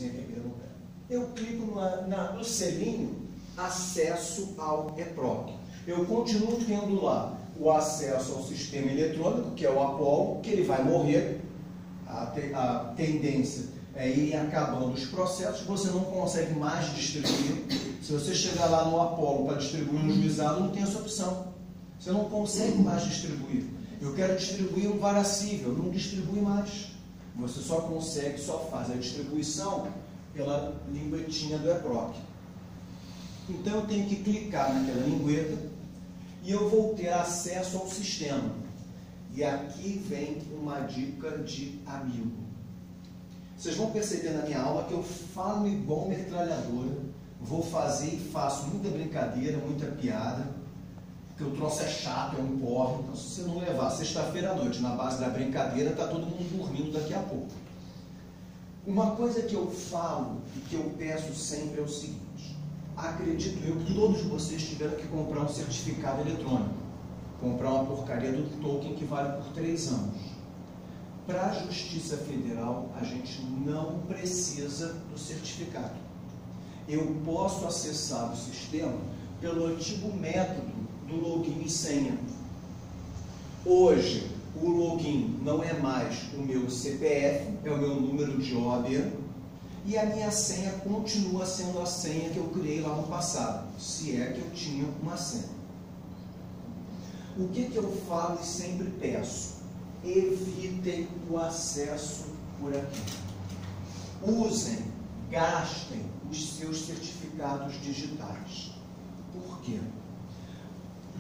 luzinha aqui, eu clico no selinho acesso ao EPROC. Eu continuo tendo lá o acesso ao sistema eletrônico, que é o Apollo, que ele vai morrer. A tendência é ir acabando os processos, você não consegue mais distribuir. Se você chegar lá no Apollo para distribuir no juizado, não tem essa opção. Você não consegue mais distribuir. Eu quero distribuir um varacível, não distribui mais. Você só consegue, só faz a distribuição pela linguetinha do EPROC. Então eu tenho que clicar naquela lingueta e eu vou ter acesso ao sistema. E aqui vem uma dica de amigo. Vocês vão perceber na minha aula que eu falo igual metralhadora, vou fazer e faço muita brincadeira, muita piada, porque o troço é chato, é um porre. Então, se você não levar sexta-feira à noite na base da brincadeira, está todo mundo dormindo daqui a pouco. Uma coisa que eu falo e que eu peço sempre é o seguinte: acredito eu que todos vocês tiveram que comprar um certificado eletrônico, comprar uma porcaria do token que vale por 3 anos. Para a Justiça Federal, a gente não precisa do certificado. Eu posso acessar o sistema pelo antigo método do login e senha. Hoje, o login não é mais o meu CPF, é o meu número de OAB, e a minha senha continua sendo a senha que eu criei lá no passado, se é que eu tinha uma senha. O que eu falo e sempre peço? Evitem o acesso por aqui. Usem, gastem os seus certificados digitais. Por quê?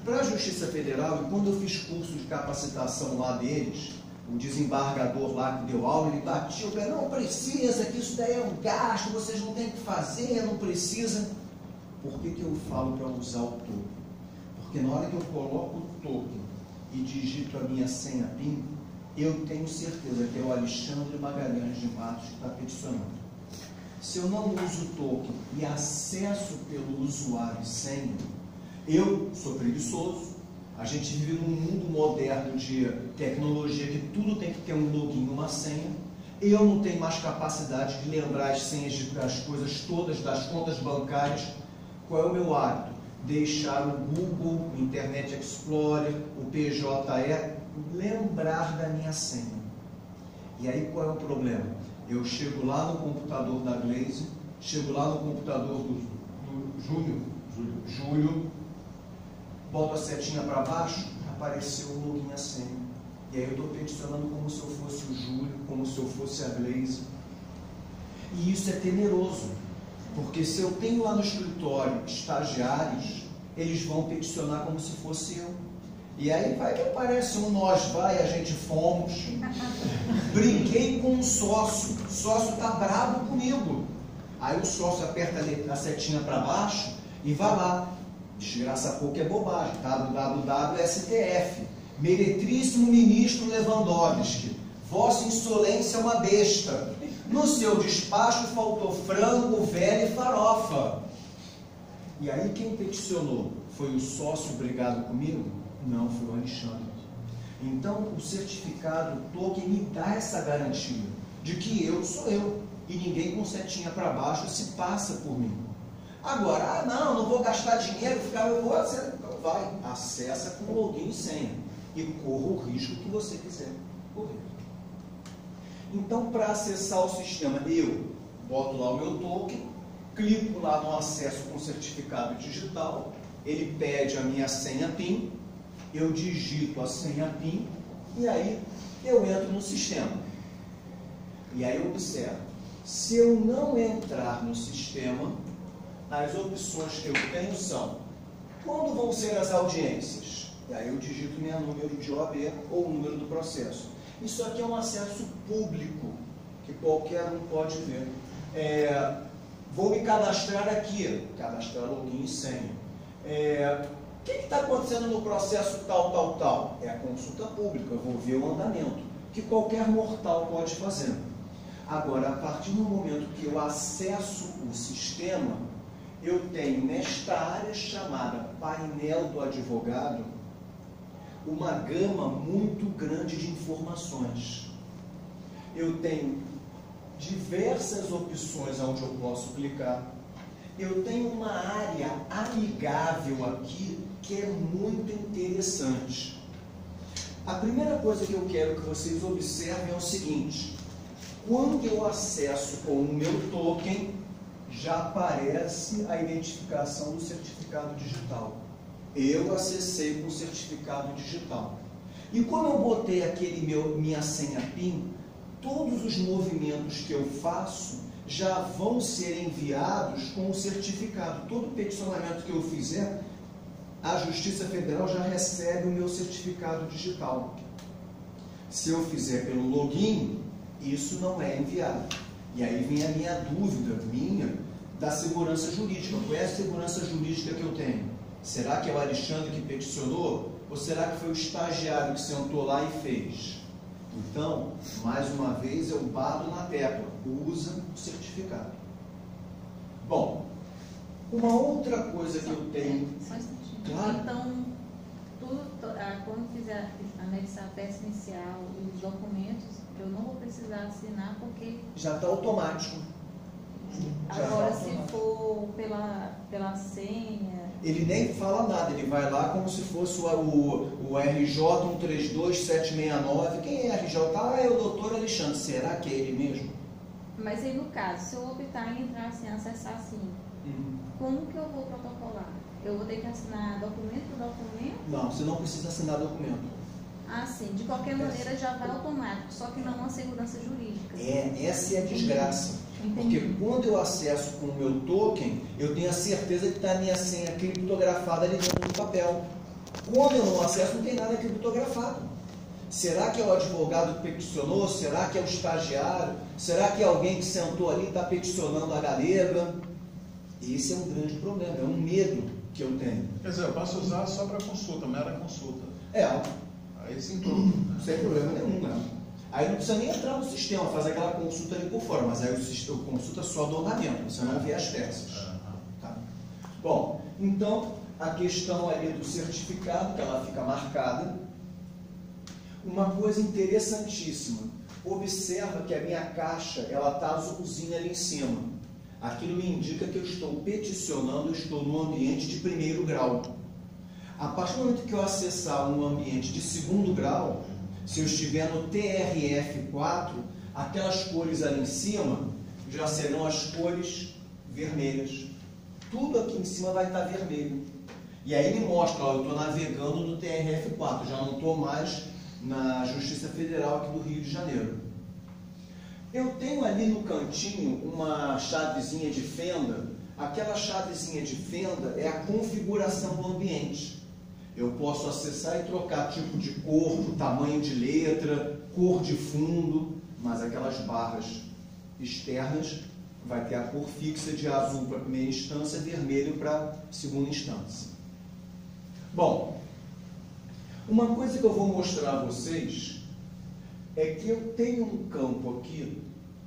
Para a Justiça Federal, e quando eu fiz curso de capacitação lá deles, o desembargador lá que deu aula, ele batia o pé: não precisa, que isso daí é um gasto, vocês não têm que fazer, não precisa. Por que eu falo para usar o token? Porque na hora que eu coloco o token e digito a minha senha PIN, eu tenho certeza que é o Alexandre Magalhães de Matos que está peticionando. Se eu não uso o token e acesso pelo usuário e senha, eu sou preguiçoso. A gente vive num mundo moderno de tecnologia que tudo tem que ter um login e uma senha. Eu não tenho mais capacidade de lembrar as senhas das coisas todas, das contas bancárias. Qual é o meu hábito? Deixar o Google, o Internet Explorer, o PJE, lembrar da minha senha. E aí qual é o problema? Eu chego lá no computador da Glaze, chego lá no computador do Júlio, boto a setinha para baixo, apareceu o login e a senha. E aí eu estou peticionando como se eu fosse o Júlio, como se eu fosse a Glaze. E isso é temeroso, porque se eu tenho lá no escritório estagiários, eles vão peticionar como se fosse eu. E aí vai que aparece um nós vai, a gente fomos. Brinquei com um sócio, o sócio está bravo comigo. Aí o sócio aperta a setinha para baixo e vai lá. Desgraça pouco é bobagem, www.stf, meretríssimo ministro Lewandowski, vossa insolência é uma besta, no seu despacho faltou frango, velho e farofa. E aí quem peticionou? Foi o sócio brigado comigo? Não, foi o Alexandre. Então o certificado, o token me dá essa garantia de que eu sou eu, e ninguém com setinha para baixo se passa por mim. Agora, não vou gastar dinheiro, eu vou acessar. Então vai, acessa com login e senha e corra o risco que você quiser correr. Então, para acessar o sistema, eu boto lá o meu token, clico lá no acesso com certificado digital, ele pede a minha senha PIN, eu digito a senha PIN e aí eu entro no sistema. E aí eu observo, se eu não entrar no sistema, as opções que eu tenho são: quando vão ser as audiências? E aí eu digito meu número de OAB ou o número do processo. Isso aqui é um acesso público, que qualquer um pode ver. Vou me cadastrar aqui, cadastrar login e senha. O que está acontecendo no processo tal? É a consulta pública, eu vou ver o andamento, que qualquer mortal pode fazer. Agora, a partir do momento que eu acesso o sistema, eu tenho nesta área chamada painel do advogado uma gama muito grande de informações. Eu tenho diversas opções onde eu posso clicar. Eu tenho uma área amigável aqui que é muito interessante. A primeira coisa que eu quero que vocês observem é o seguinte: quando eu acesso com o meu token, já aparece a identificação do certificado digital. Eu acessei com o certificado digital. E como eu botei minha senha PIN, todos os movimentos que eu faço já vão ser enviados com o certificado. Todo peticionamento que eu fizer, a Justiça Federal já recebe o meu certificado digital. Se eu fizer pelo login, isso não é enviado. E aí vem a minha dúvida, da segurança jurídica. Qual é a segurança jurídica que eu tenho? Será que é o Alexandre que peticionou? Ou será que foi o estagiário que sentou lá e fez? Então, mais uma vez, eu bato na tecla. Usa o certificado. Bom, uma outra coisa que eu tenho... Só um instantinho. Claro. Então, quando fizer anexar a peça inicial e os documentos, eu não vou precisar assinar porque... Já está automático. Agora, se for pela senha... Ele nem fala nada, ele vai lá como se fosse o RJ 132769. Quem é RJ? É o doutor Alexandre. Será que é ele mesmo? Mas aí, no caso, se eu optar em entrar assim, acessar assim, como que eu vou protocolar? Eu vou ter que assinar documento por documento? Não, você não precisa assinar documento. Ah, sim. De qualquer maneira, já vai automático, só que não uma segurança jurídica. Essa é a desgraça. Entendi. Porque quando eu acesso com o meu token, eu tenho a certeza que está a minha senha criptografada ali dentro do papel. Quando eu não acesso, não tem nada criptografado. Será que é o advogado que peticionou? Será que é o estagiário? Será que é alguém que sentou ali e está peticionando a galega? Esse é um grande problema, é um medo que eu tenho. Quer dizer, eu posso usar só para consulta, mera consulta. Aí sim tudo. Sem problema nenhum, né? Aí não precisa nem entrar no sistema, faz aquela consulta ali por fora, mas aí o sistema consulta só do ornamento, você não vê as peças. Tá? Bom, então a questão ali do certificado, que ela fica marcada. Uma coisa interessantíssima, observa que a minha caixa, ela está azulzinha ali em cima. Aquilo me indica que eu estou peticionando, eu estou no ambiente de primeiro grau. A partir do momento que eu acessar um ambiente de segundo grau, se eu estiver no TRF4, aquelas cores ali em cima já serão as cores vermelhas. Tudo aqui em cima vai estar vermelho. E aí ele mostra, ó, eu estou navegando no TRF4, já não estou mais na Justiça Federal aqui do Rio de Janeiro. Eu tenho ali no cantinho uma chavezinha de fenda. Aquela chavezinha de fenda é a configuração do ambiente. Eu posso acessar e trocar tipo de cor, tamanho de letra, cor de fundo, mas aquelas barras externas vai ter a cor fixa de azul para a primeira instância, vermelho para a segunda instância. Bom, uma coisa que eu vou mostrar a vocês é que eu tenho um campo aqui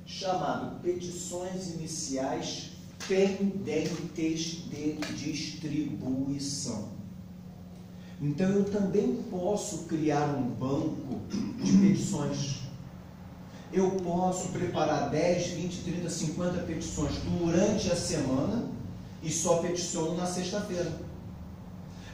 chamado petições iniciais pendentes de distribuição. Então eu também posso criar um banco de petições. Eu posso preparar 10, 20, 30, 50 petições durante a semana e só peticiono na sexta-feira.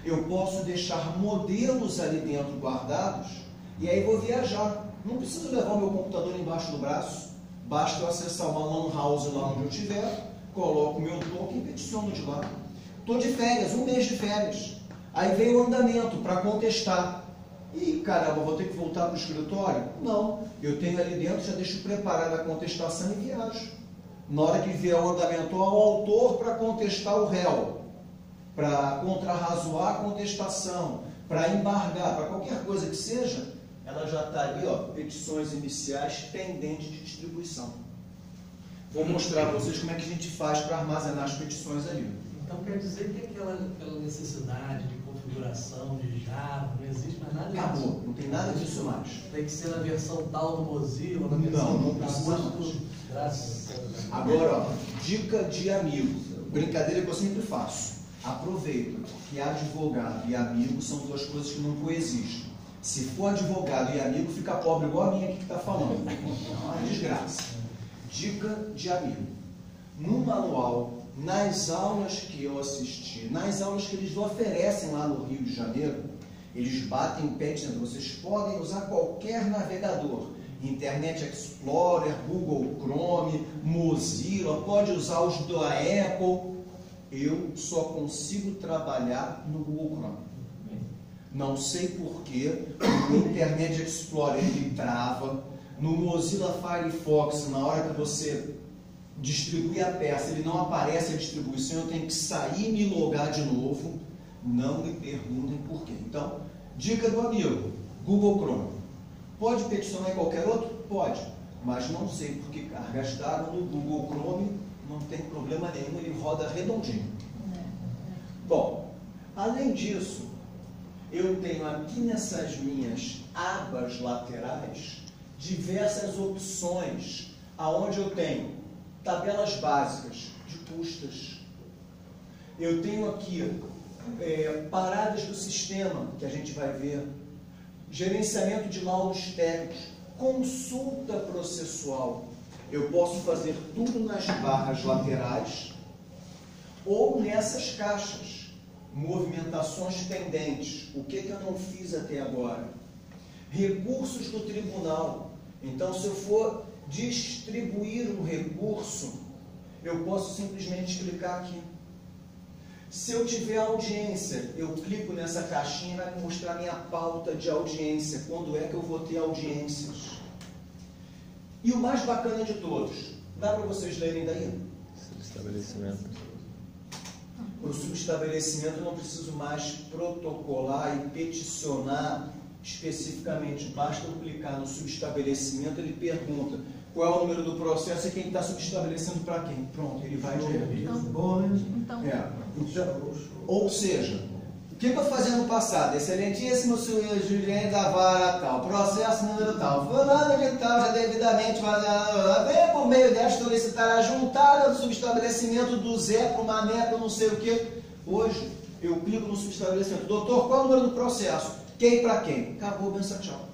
Eu posso deixar modelos ali dentro guardados e aí vou viajar. Não preciso levar o meu computador embaixo do braço. Basta eu acessar uma lan house lá onde eu estiver, coloco o meu token e peticiono de lá. Estou de férias, um mês de férias. Aí vem o andamento para contestar. E caramba, vou ter que voltar para o escritório? Não. Eu tenho ali dentro, já deixo preparada a contestação e viajo. Na hora que vier o andamento ao autor para contestar o réu, para contrarrazoar a contestação, para embargar, para qualquer coisa que seja, ela já está ali, ó, petições iniciais pendentes de distribuição. Vou mostrar para vocês como é que a gente faz para armazenar as petições ali. Então quer dizer que aquela necessidade de configuração de Java não existe mais nada disso? Acabou, não tem nada disso mais. Tem que ser na versão tal do Mozilla, na versão não precisa mais. Graças a Deus. Agora, ó, dica de amigo, brincadeira que eu sempre faço. Aproveita que advogado e amigo são duas coisas que não coexistem. Se for advogado e amigo, fica pobre igual a minha aqui que está falando. É uma desgraça. Dica de amigo. No manual, nas aulas que eu assisti, nas aulas que eles oferecem lá no Rio de Janeiro, eles batem o pé dizendo, vocês podem usar qualquer navegador, Internet Explorer, Google Chrome, Mozilla, pode usar os da Apple. Eu só consigo trabalhar no Google Chrome. Não sei porquê, no Internet Explorer ele trava, no Mozilla Firefox, na hora que você distribui a peça, ele não aparece a distribuição, eu tenho que sair e me logar de novo. Não me perguntem por quê. Então, dica do amigo, Google Chrome. Pode peticionar em qualquer outro? Pode, mas não sei porque cargas d'água no Google Chrome não tem problema nenhum, ele roda redondinho. Bom, além disso, eu tenho aqui nessas minhas abas laterais diversas opções, aonde eu tenho tabelas básicas de custas. Eu tenho aqui paradas do sistema, que a gente vai ver, gerenciamento de laudos técnicos, consulta processual. Eu posso fazer tudo nas barras laterais ou nessas caixas. Movimentações pendentes. O que eu não fiz até agora? Recursos do tribunal. Então, se eu for distribuir um recurso, eu posso simplesmente clicar aqui. Se eu tiver audiência, eu clico nessa caixinha e vai me mostrar minha pauta de audiência. Quando é que eu vou ter audiências? E o mais bacana de todos, dá para vocês lerem daí? Subestabelecimento. Para o subestabelecimento eu não preciso mais protocolar e peticionar especificamente. Basta eu clicar no subestabelecimento, ele pergunta qual é o número do processo e quem está subestabelecendo para quem. Pronto, ele vai direto. Ou seja, o que eu fazia no passado? Excelentíssimo senhor Juliane da vara tal, processo número tal, fulano de tal, já devidamente vem por meio desta solicitar a juntada do subestabelecimento do Zé para o Mané para não sei o que. Hoje, eu clico no subestabelecimento. Doutor, qual é o número do processo? Quem para quem? Acabou, benção, tchau.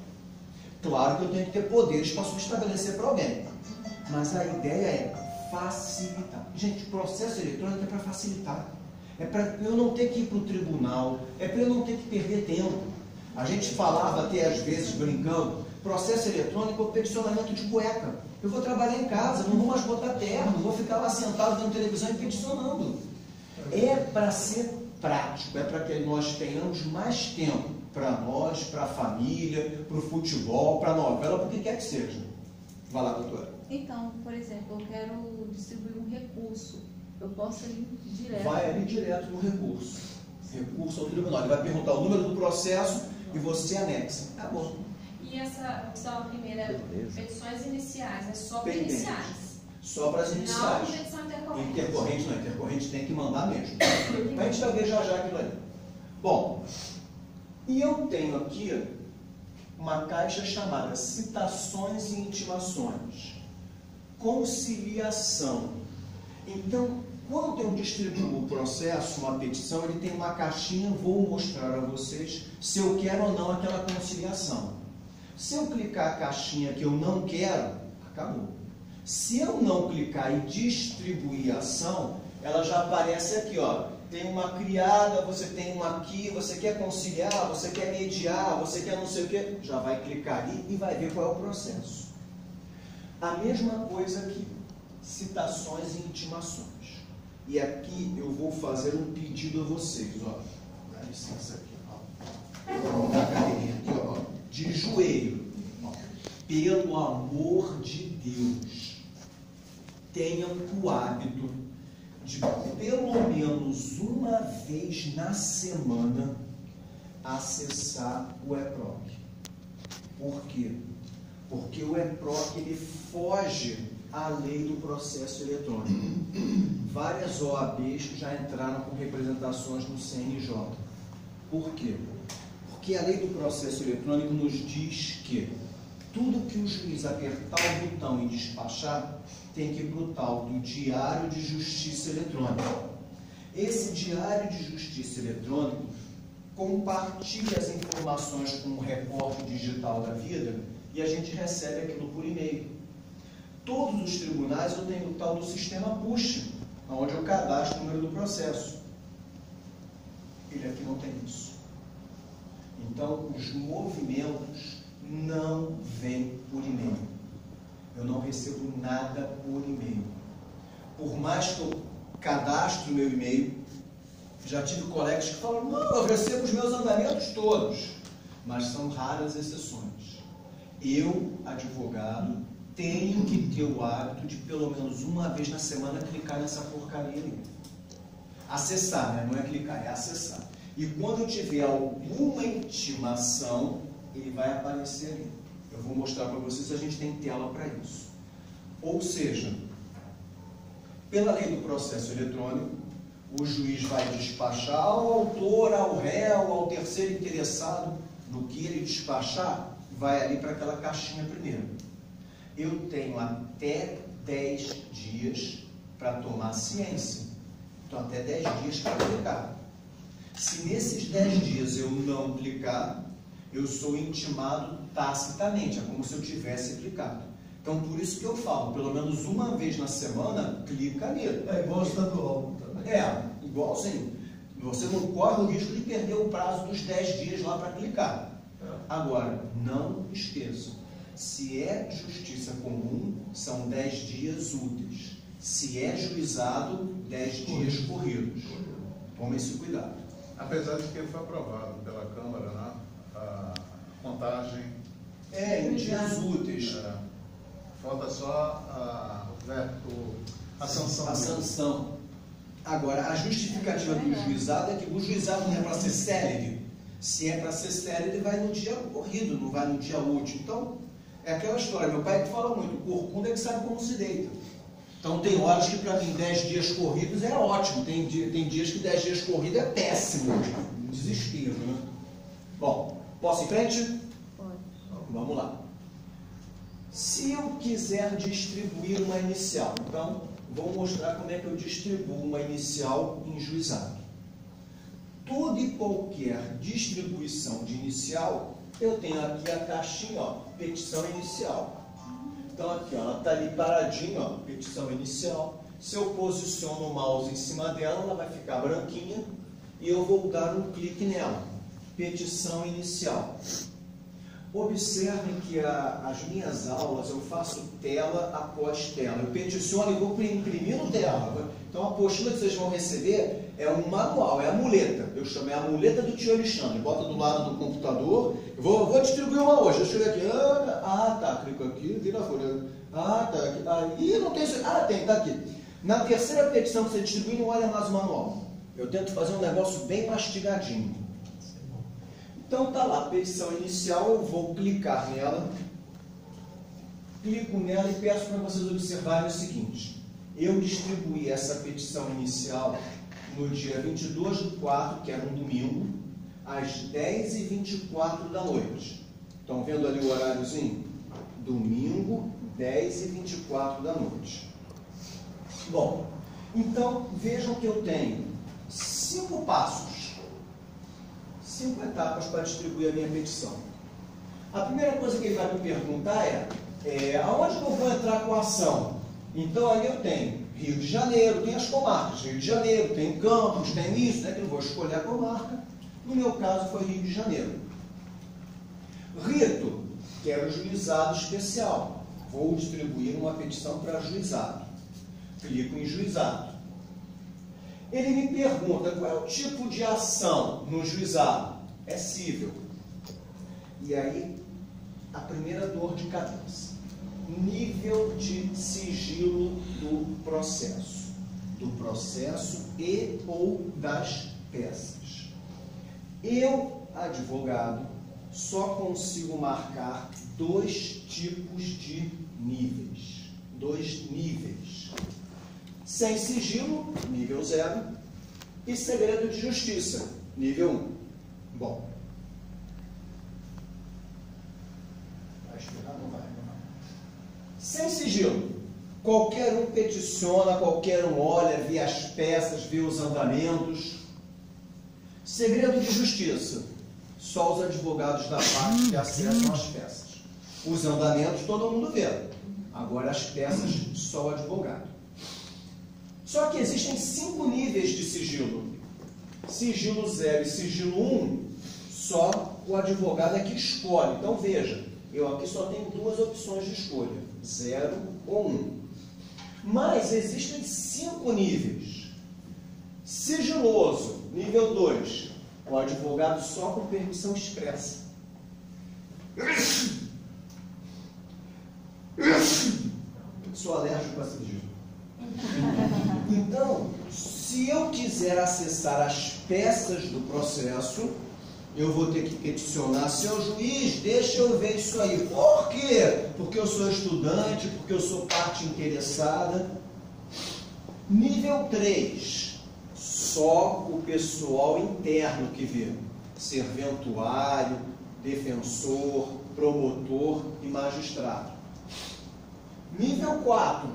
Claro que eu tenho que ter poderes para subestabelecer para alguém. Mas a ideia é facilitar. Gente, processo eletrônico é para facilitar. É para eu não ter que ir para o tribunal, é para eu não ter que perder tempo. A gente falava até às vezes brincando, processo eletrônico é peticionamento de cueca. Eu vou trabalhar em casa, não vou mais botar terno, não vou ficar lá sentado vendo televisão e peticionando. É para ser prático, é para que nós tenhamos mais tempo para nós, para a família, para o futebol, para a novela, para o que quer que seja. Vai lá, doutora. Então, por exemplo, eu quero distribuir um recurso. Eu posso ir direto? Vai ali direto no recurso. Recurso ao tribunal. Ele vai perguntar o número do processo e você anexa. Tá bom. E essa opção primeira, petições iniciais, é só para Pendente. iniciais? Só para as iniciais. Não, petição intercorrente. Intercorrente não, intercorrente tem que mandar mesmo. A gente vai ver já aquilo ali. Bom, e eu tenho aqui uma caixa chamada citações e intimações. Conciliação. Então, quando eu distribuo o processo, uma petição, ele tem uma caixinha, vou mostrar a vocês se eu quero ou não aquela conciliação. Se eu clicar a caixinha que eu não quero, acabou. Se eu não clicar e distribuir a ação, ela já aparece aqui, ó. Tem uma criada, você tem uma aqui, você quer conciliar, você quer mediar, você quer não sei o que, já vai clicar ali e vai ver qual é o processo. A mesma coisa aqui, citações e intimações. E aqui eu vou fazer um pedido a vocês, ó. Dá licença aqui, ó. Eu vou botar a cadeirinha aqui, ó, de joelho. Ó. Pelo amor de Deus, tenham o hábito de pelo menos uma vez na semana acessar o EPROC. Por quê? Porque o EPROC ele foge à lei do processo eletrônico. Várias OABs já entraram com representações no CNJ. Por quê? Porque a lei do processo eletrônico nos diz que tudo que o juiz apertar o botão e despachar tem que ir para o tal do Diário de Justiça Eletrônica. Esse Diário de Justiça Eletrônico compartilha as informações com o recorte digital da vida e a gente recebe aquilo por e-mail. todos os tribunais eu tenho o tal do sistema push, onde eu cadastro o número do processo. Ele aqui não tem isso. Então, os movimentos não vêm por e-mail. Eu não recebo nada por e-mail. Por mais que eu cadastre o meu e-mail, já tive colegas que falam, não, eu recebo os meus andamentos todos. Mas são raras exceções. Eu, advogado, tenho que ter o hábito de, pelo menos uma vez na semana, clicar nessa porcaria ali. Acessar, né? Não é clicar, é acessar. E quando eu tiver alguma intimação, ele vai aparecer ali. Eu vou mostrar para vocês, a gente tem tela para isso. Ou seja, pela lei do processo eletrônico, o juiz vai despachar ao autor, ao réu, ao terceiro interessado. No que ele despachar, vai ali para aquela caixinha primeiro. Eu tenho até 10 dias para tomar ciência. Então, até 10 dias para clicar. Se nesses 10 dias eu não clicar, eu sou intimado tacitamente. É como se eu tivesse clicado. Então, por isso que eu falo, pelo menos uma vez na semana, clica nele. É igual estadual também. É, igualzinho. Você não corre o risco de perder o prazo dos 10 dias lá para clicar. Agora, não esqueçam, se é justiça comum, são 10 dias úteis. Se é juizado, 10 dias corridos. Tome esse cuidado. Apesar de que foi aprovado pela Câmara, né? A contagem... em dias úteis. Falta só a sanção. A sanção. Agora, a justificativa do juizado é que o juizado não é para ser célere. Se é para ser célere, vai no dia corrido, não vai no dia útil. Então, é aquela história. Meu pai que fala muito, o corcunda é que sabe como se deita. Então, tem horas que para mim 10 dias corridos é ótimo. Tem dias que 10 dias corridos é péssimo. Desespero, né? Bom, posso ir em frente? Pode. Vamos lá. Se eu quiser distribuir uma inicial, então, vou mostrar como é que eu distribuo uma inicial em juizado. Toda e qualquer distribuição de inicial, eu tenho aqui a caixinha, ó, petição inicial. Então aqui, ó, ela está ali paradinha, ó, petição inicial. Se eu posiciono o mouse em cima dela, ela vai ficar branquinha e eu vou dar um clique nela. Petição inicial. Observem que as minhas aulas eu faço tela após tela. Eu peticiono e vou imprimindo tela. Então a apostila que vocês vão receber é um manual, é a muleta. Eu chamo, é a muleta do tio Alexandre. Bota do lado do computador. Vou distribuir uma hoje. Deixa eu ver aqui. Tá. Clico aqui, vira a folha. Tá. Aqui. Não tem isso. Tem, tá aqui. Na terceira petição que você distribui, não olha mais o manual. Eu tento fazer um negócio bem mastigadinho. Então tá lá, petição inicial, eu vou clicar nela, clico nela e peço para vocês observarem o seguinte: eu distribuí essa petição inicial no dia 22/4, que era um domingo, às 10h24 da noite. Estão vendo ali o horáriozinho? Domingo, 10h24 da noite. Bom, então vejam que eu tenho 5 passos. 5 etapas para distribuir a minha petição. A primeira coisa que ele vai me perguntar é aonde que eu vou entrar com a ação? Então ali eu tenho Rio de Janeiro, tem as comarcas, Rio de Janeiro, tem Campos, tem isso, né, que eu vou escolher a comarca. No meu caso foi Rio de Janeiro. Rito, quero juizado especial. Vou distribuir uma petição para juizado. Clico em juizado. Ele me pergunta qual é o tipo de ação no juizado. É cível. E aí, a primeira dor de cabeça. Nível de sigilo do processo. Do processo e ou das peças. Eu, advogado, só consigo marcar 2 tipos de níveis. 2 níveis. Sem sigilo, nível 0, e segredo de justiça, nível 1. Bom. Vai esperar? Não vai. Sem sigilo, qualquer um peticiona, qualquer um olha, vê as peças, vê os andamentos. Segredo de justiça, só os advogados da parte que acessam as peças. Os andamentos todo mundo vê. Agora as peças, só o advogado. Só que existem 5 níveis de sigilo. Sigilo 0 e sigilo 1, só o advogado é que escolhe. Então veja, eu aqui só tenho 2 opções de escolha, 0 ou 1. Mas existem 5 níveis. Sigiloso, nível 2, o advogado só com permissão expressa. Sou alérgico a sigilo. Então, se eu quiser acessar as peças do processo, eu vou ter que peticionar: seu juiz, deixa eu ver isso aí. Por quê? Porque eu sou estudante, porque eu sou parte interessada. Nível 3, só o pessoal interno que vê. Serventuário, defensor, promotor e magistrado. Nível 4,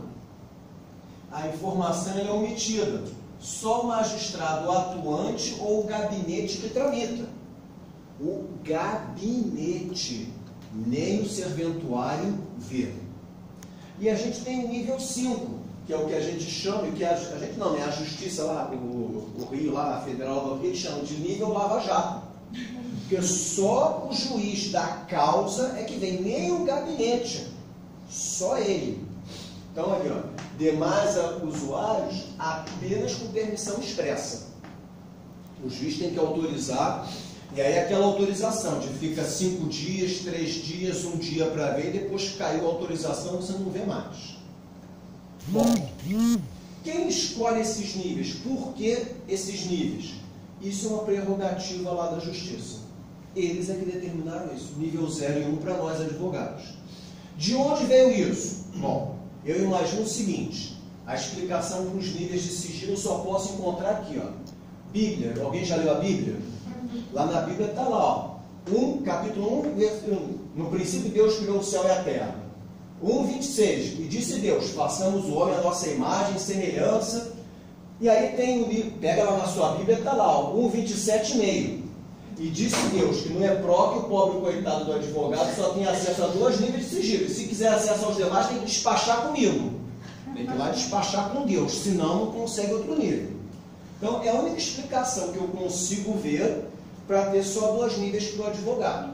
a informação é omitida. Só o magistrado atuante ou o gabinete que tramita. O gabinete, nem o serventuário vê. E a gente tem o nível 5, que é o que a gente chama, que a gente não, né? A justiça lá, o Rio lá, a Federal do Rio, chama de nível lava-jato. Porque só o juiz da causa é que vem, nem o gabinete. Só ele. Então, aqui, ó, demais usuários apenas com permissão expressa. O juiz tem que autorizar, e aí aquela autorização de fica 5 dias, 3 dias, 1 dia para ver, e depois caiu a autorização, você não vê mais. Bom, quem escolhe esses níveis? Por que esses níveis? Isso é uma prerrogativa lá da Justiça. Eles é que determinaram isso, nível 0 e 1 para nós advogados. De onde veio isso? Bom, eu imagino o seguinte: a explicação para os níveis de sigilo eu só posso encontrar aqui, ó. Bíblia, alguém já leu a Bíblia? Lá na Bíblia está lá, ó, capítulo 1, versículo 1. No princípio Deus criou o céu e a terra. 1:26, e disse Deus: façamos o homem à nossa imagem, semelhança. E aí tem o livro, pega lá na sua Bíblia, está lá, ó, 1:27,5. E disse Deus que não é próprio o pobre coitado do advogado só tem acesso a 2 níveis de sigilo. E se quiser acesso aos demais, tem que despachar comigo. Tem que ir lá despachar com Deus, senão não consegue outro nível. Então, é a única explicação que eu consigo ver para ter só 2 níveis para o advogado.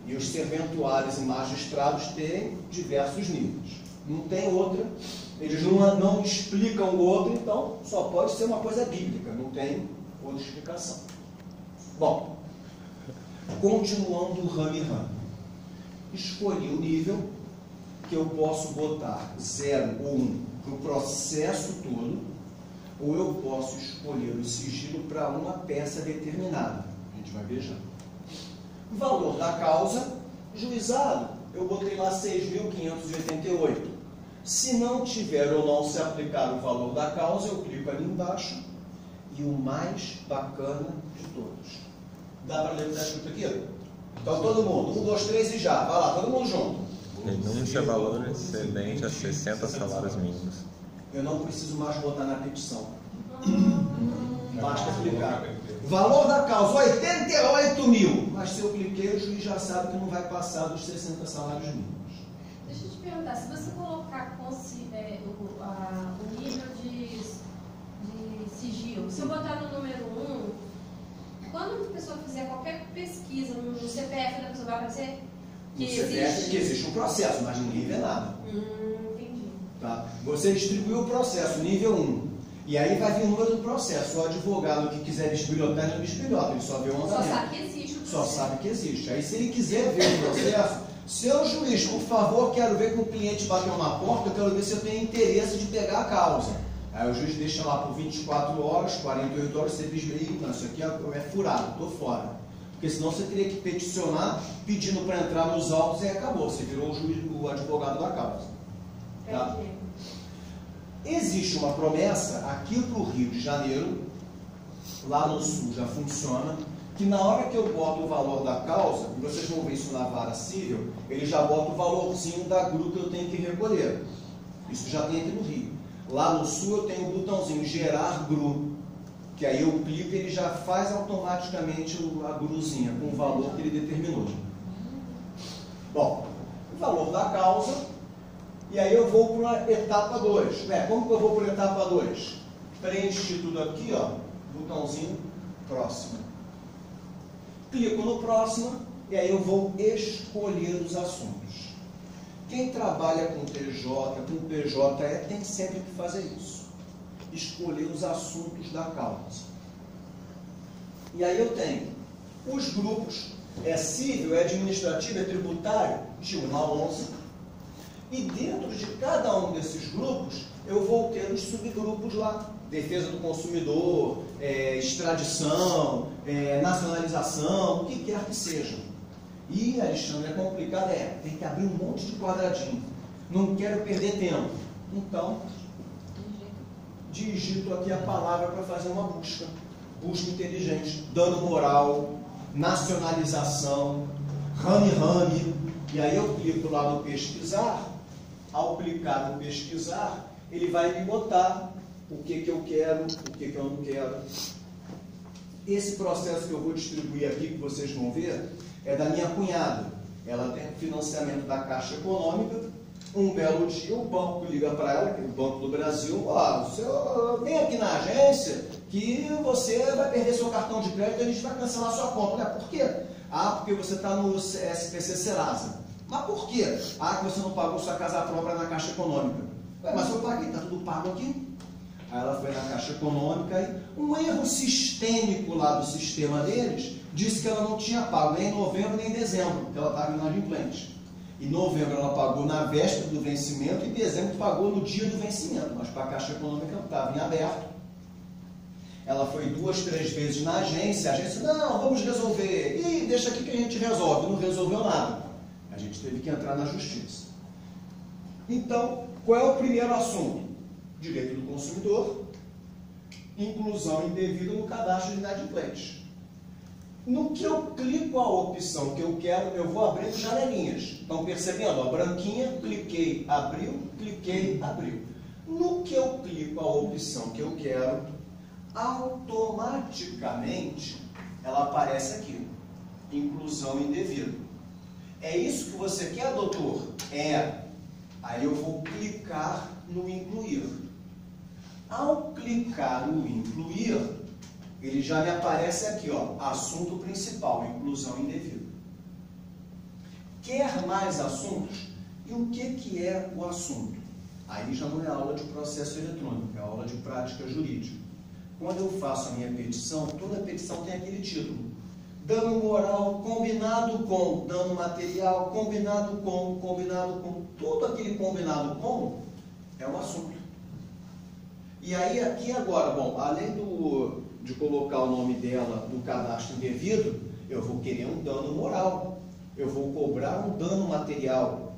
E os serventuários e magistrados têm diversos níveis. Não tem outra. Eles não explicam o outro, então só pode ser uma coisa bíblica, não tem outra explicação. Bom, continuando o rame-rame. Escolhi o nível que eu posso botar 0 ou 1 para o processo todo, ou eu posso escolher o sigilo para uma peça determinada. A gente vai ver já. Valor da causa, juizado, eu botei lá 6.588. Se não tiver ou não se aplicar o valor da causa, eu clico ali embaixo, e o mais bacana de todos. Dá para ler o que está escrito aqui? Então todo mundo, 1, 2, 3 e já. Vai lá, todo mundo junto. Denúncia valor excedente a 60 salários mínimos. Eu não preciso mais botar na petição. Basta clicar. Valor da causa, 88 mil. Mas se eu cliquei, o juiz já sabe que não vai passar dos 60 salários mínimos. Deixa eu te perguntar, se você colocar o nível de sigilo, se eu botar no número 1, quando a pessoa fizer qualquer pesquisa no CPF da pessoa, vai aparecer que no CPF que existe um processo, mas no nível é nada. Entendi. Tá? Você distribuiu o processo, nível 1. E aí vai vir o número do processo. O advogado que quiser bisbilhotar, não bisbilhota, ele só vê o andamento. Só sabe que existe o processo. Só sabe que existe. Aí se ele quiser ver o processo, seu juiz, por favor, quero ver que o cliente bateu na porta, eu quero ver se eu tenho interesse de pegar a causa. Aí o juiz deixa lá por 24 horas, 48 horas, você bisbilha, não, isso aqui é furado, estou fora. Porque senão você teria que peticionar pedindo para entrar nos autos e acabou, você virou o advogado da causa. Tá? Existe uma promessa aqui para o Rio de Janeiro, lá no Sul já funciona, que na hora que eu boto o valor da causa, e vocês vão ver isso na vara civil, ele já bota o valorzinho da GRU que eu tenho que recolher. Isso já tem aqui no Rio. Lá no Sul eu tenho o botãozinho gerar GRU, que aí eu clico e ele já faz automaticamente a GRUzinha com o valor que ele determinou. Bom, o valor da causa E aí eu vou para a etapa 2. Como que eu vou para a etapa 2? Preenchi tudo aqui, ó, botãozinho próximo. Clico no próximo e aí eu vou escolher os assuntos. Quem trabalha com TJ, com PJE, tem sempre que fazer isso. Escolher os assuntos da causa. E aí eu tenho os grupos, civil, administrativo, tributário, de 1 a 11. E dentro de cada um desses grupos, eu vou ter os subgrupos lá. Defesa do consumidor, extradição, nacionalização, o que quer que seja. E, Alexandre, é complicado, tem que abrir um monte de quadradinho. Não quero perder tempo. Então, digito aqui a palavra para fazer uma busca. Busca inteligente, dano moral, nacionalização, rame-rame. E aí eu clico lá no pesquisar. Ao clicar no pesquisar, ele vai me botar o que eu quero, o que eu não quero. Esse processo que eu vou distribuir aqui, que vocês vão ver, é da minha cunhada. Ela tem financiamento da Caixa Econômica. Um belo dia o banco liga para ela, que é o Banco do Brasil, vem aqui na agência que você vai perder seu cartão de crédito e a gente vai cancelar sua conta. Por quê? Porque você está no SPC Serasa. Mas por quê? Que você não pagou sua casa própria na Caixa Econômica. Mas eu paguei, está tudo pago aqui. Aí ela foi na Caixa Econômica e um erro sistêmico lá do sistema deles disse que ela não tinha pago nem em novembro nem em dezembro, porque ela estava inadimplente. Em novembro ela pagou na véspera do vencimento e em dezembro pagou no dia do vencimento, mas para a Caixa Econômica não estava em aberto. Ela foi 2, 3 vezes na agência, a agência, não, vamos resolver, e deixa aqui que a gente resolve, não resolveu nada. A gente teve que entrar na justiça. Então, qual é o primeiro assunto? Direito do consumidor, inclusão indevida no cadastro de inadimplentes. No que eu clico a opção que eu quero, eu vou abrindo janelinhas. Estão percebendo? A branquinha, cliquei, abriu, cliquei, abriu. No que eu clico a opção que eu quero, automaticamente ela aparece aqui. Inclusão indevida. É isso que você quer, doutor? Aí eu vou clicar no incluir. Ao clicar no incluir, ele já me aparece aqui, assunto principal, inclusão indevida. Quer mais assuntos? E o que é o assunto? Aí já não é aula de processo eletrônico, é aula de prática jurídica. Quando eu faço a minha petição, toda petição tem aquele título. Dano moral combinado com, dano material combinado com, tudo aquele combinado com é um assunto. E aí aqui agora, além de colocar o nome dela no cadastro indevido, eu vou querer um dano moral, eu vou cobrar um dano material.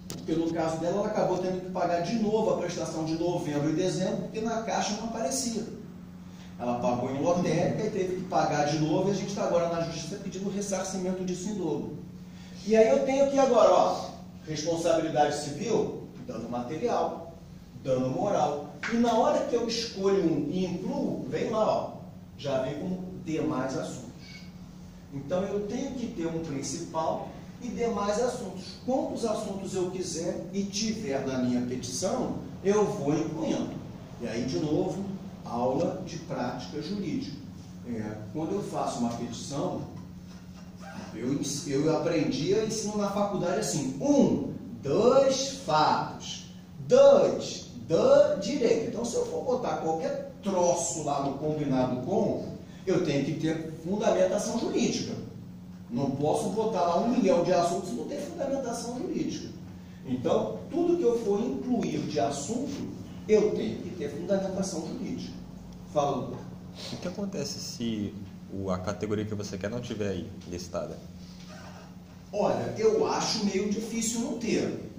Porque no caso dela, ela acabou tendo que pagar de novo a prestação de novembro e dezembro, porque na Caixa não aparecia. Ela pagou em lotérica e teve que pagar de novo, e a gente está agora na justiça pedindo ressarcimento disso em dobro. E aí eu tenho aqui agora, responsabilidade civil, dano material, dano moral. E na hora que eu escolho um e incluo, vem lá, já vem como demais assuntos. Então eu tenho que ter um principal e demais assuntos. Quantos assuntos eu quiser e tiver na minha petição, eu vou incluindo. E aí, de novo, aula de prática jurídica. Quando eu faço uma petição, eu aprendi a ensino na faculdade assim: 1, 2 fatos, 2 direito. Então, se eu for botar qualquer troço lá no combinado com, eu tenho que ter fundamentação jurídica. Não posso botar lá 1 milhão de assuntos se não tem fundamentação jurídica. Então, tudo que eu for incluir de assunto, eu tenho que ter fundamentação jurídica. Fala, doutor. O que acontece se a categoria que você quer não tiver aí listada? Olha, eu acho meio difícil não ter.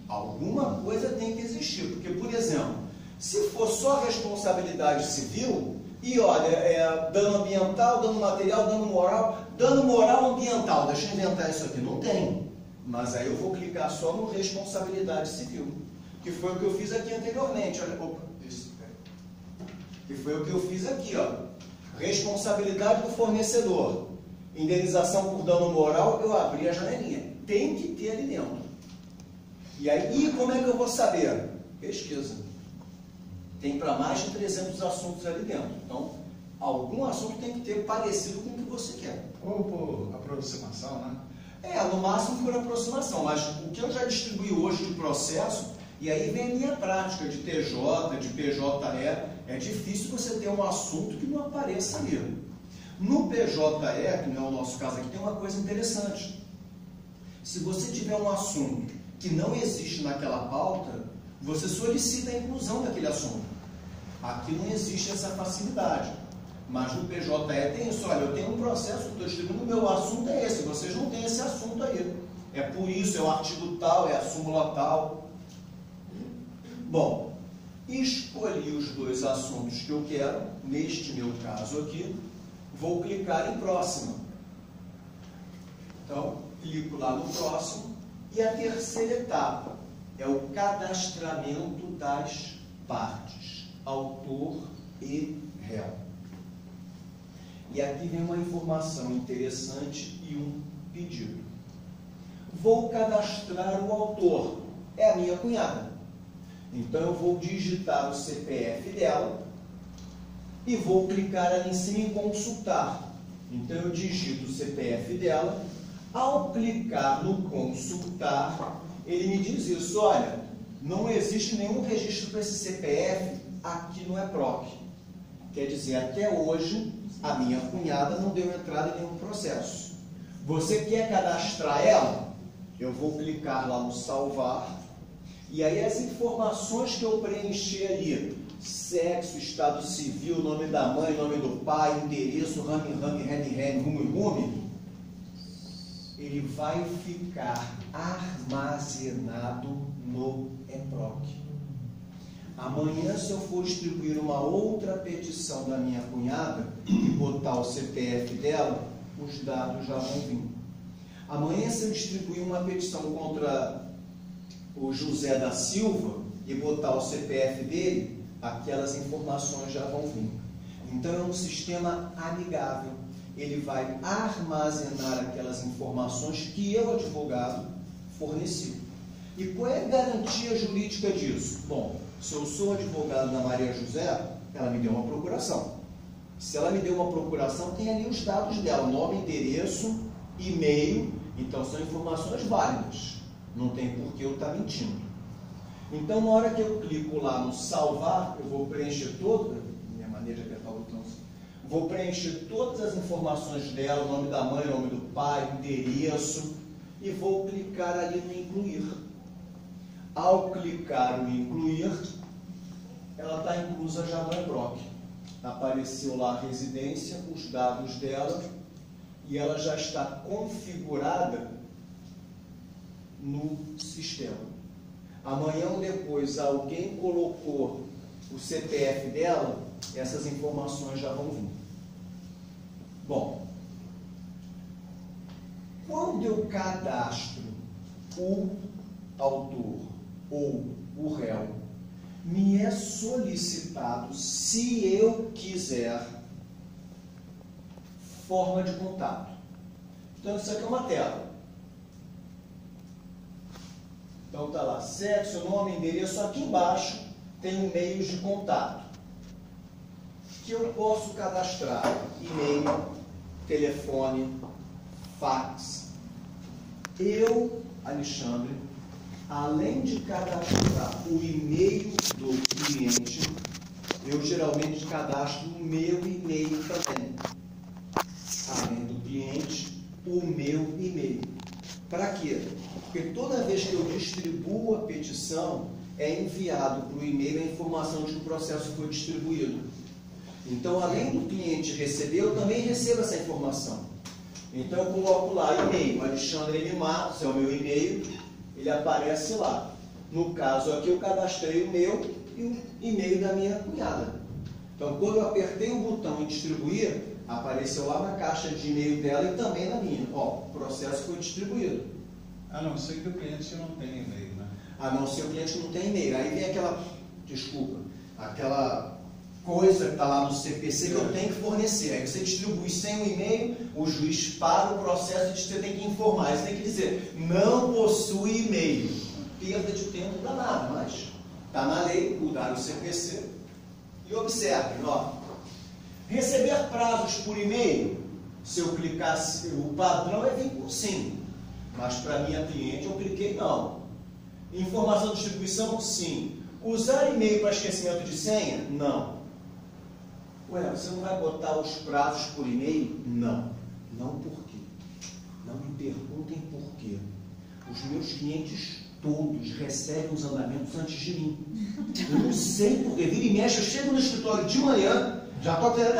Alguma coisa tem que existir. Porque, por exemplo, se for só responsabilidade civil, e olha, dano ambiental, dano material, dano moral ambiental, deixa eu inventar isso aqui, não tem. Mas aí eu vou clicar só no responsabilidade civil, que foi o que eu fiz aqui anteriormente. Olha, que foi o que eu fiz aqui, responsabilidade do fornecedor, indenização por dano moral, eu abri a janelinha. Tem que ter ali dentro. E aí, como é que eu vou saber? Pesquisa. Tem para mais de 300 assuntos ali dentro. Então, algum assunto tem que ter parecido com o que você quer. Ou por aproximação, né? No máximo por aproximação, mas o que eu já distribuí hoje de processo, e aí vem a minha prática de TJ, de PJE, é difícil você ter um assunto que não apareça ali. No PJE, que não é o nosso caso aqui, tem uma coisa interessante. Se você tiver um assunto que não existe naquela pauta, você solicita a inclusão daquele assunto. Aqui não existe essa facilidade. Mas no PJE tem isso, olha, eu tenho um processo que estou distribuindo, o meu assunto é esse, vocês não têm esse assunto aí. É por isso, é o artigo tal, é a súmula tal. Bom, escolhi os 2 assuntos que eu quero, neste meu caso aqui, vou clicar em próxima. Então, clico lá no próximo, e a terceira etapa é o cadastramento das partes, autor e réu. E aqui vem uma informação interessante e um pedido. Vou cadastrar o autor, é a minha cunhada. Então eu vou digitar o CPF dela e vou clicar ali em cima em consultar. Então eu digito o CPF dela. Ao clicar no consultar, ele me diz isso, olha, não existe nenhum registro para esse CPF aqui no EPROC. Quer dizer, até hoje, a minha cunhada não deu entrada em nenhum processo. Você quer cadastrar ela? Eu vou clicar lá no salvar, e aí as informações que eu preenchi ali, sexo, estado civil, nome da mãe, nome do pai, endereço, rumo, ele vai ficar armazenado no EPROC. Amanhã, se eu for distribuir uma outra petição da minha cunhada e botar o CPF dela, os dados já vão vir. Amanhã, se eu distribuir uma petição contra o José da Silva e botar o CPF dele, aquelas informações já vão vir. Então, é um sistema amigável. Ele vai armazenar aquelas informações que eu, advogado, forneci. E qual é a garantia jurídica disso? Bom, se eu sou advogado da Maria José, ela me deu uma procuração. Se ela me deu uma procuração, tem ali os dados dela, nome, endereço, e-mail, então são informações válidas. Não tem por que eu estar mentindo. Então, na hora que eu clico lá no salvar, eu vou preencher toda, minha maneira de apertar o botão, vou preencher todas as informações dela, o nome da mãe, o nome do pai, endereço, e vou clicar ali no incluir. Ao clicar no incluir, ela está inclusa já no EPROC. Apareceu lá a residência, os dados dela, e ela já está configurada no sistema. Amanhã ou depois alguém colocou o CPF dela, essas informações já vão vir. Bom, quando eu cadastro o autor ou o réu, me é solicitado, se eu quiser, forma de contato. Então, isso aqui é uma tela. Então, está lá, sexo, nome, endereço. Aqui embaixo tem meios de contato que eu posso cadastrar: e-mail, telefone, fax. Eu, Alexandre, além de cadastrar o e-mail do cliente, eu geralmente cadastro o meu e-mail também. Além do cliente, o meu e-mail. Para quê? Porque toda vez que eu distribuo a petição, é enviado para o e-mail a informação de que o processo foi distribuído. Então, além do cliente receber, eu também recebo essa informação. Então, eu coloco lá e-mail, Alexandre M. Matos, é o meu e-mail, ele aparece lá. No caso aqui, eu cadastrei o meu e o e-mail da minha cunhada. Então, quando eu apertei o botão em distribuir, apareceu lá na caixa de e-mail dela e também na minha. Ó, o processo foi distribuído. A não ser que o cliente não tenha e-mail, né? A não ser que o cliente não tenha e-mail. Aí vem aquela, aquela coisa que está lá no CPC que eu tenho que fornecer. Aí você distribui sem o e-mail, o juiz para o processo e você tem que informar. Você tem que dizer, não possui e-mail. perda de tempo danada, mas está na lei, mudar o CPC. E observem, ó, receber prazos por e-mail, se eu clicasse, o padrão é vir com sim, mas para minha cliente eu cliquei não. Informação de distribuição, sim. Usar e-mail para esquecimento de senha? Não. Ué, você não vai botar os prazos por e-mail? Não. Não por quê? Não me perguntem por quê. Os meus clientes todos recebem os andamentos antes de mim. Eu não sei por quê. Vira e mexe, eu chego no escritório de manhã, já estou dizendo,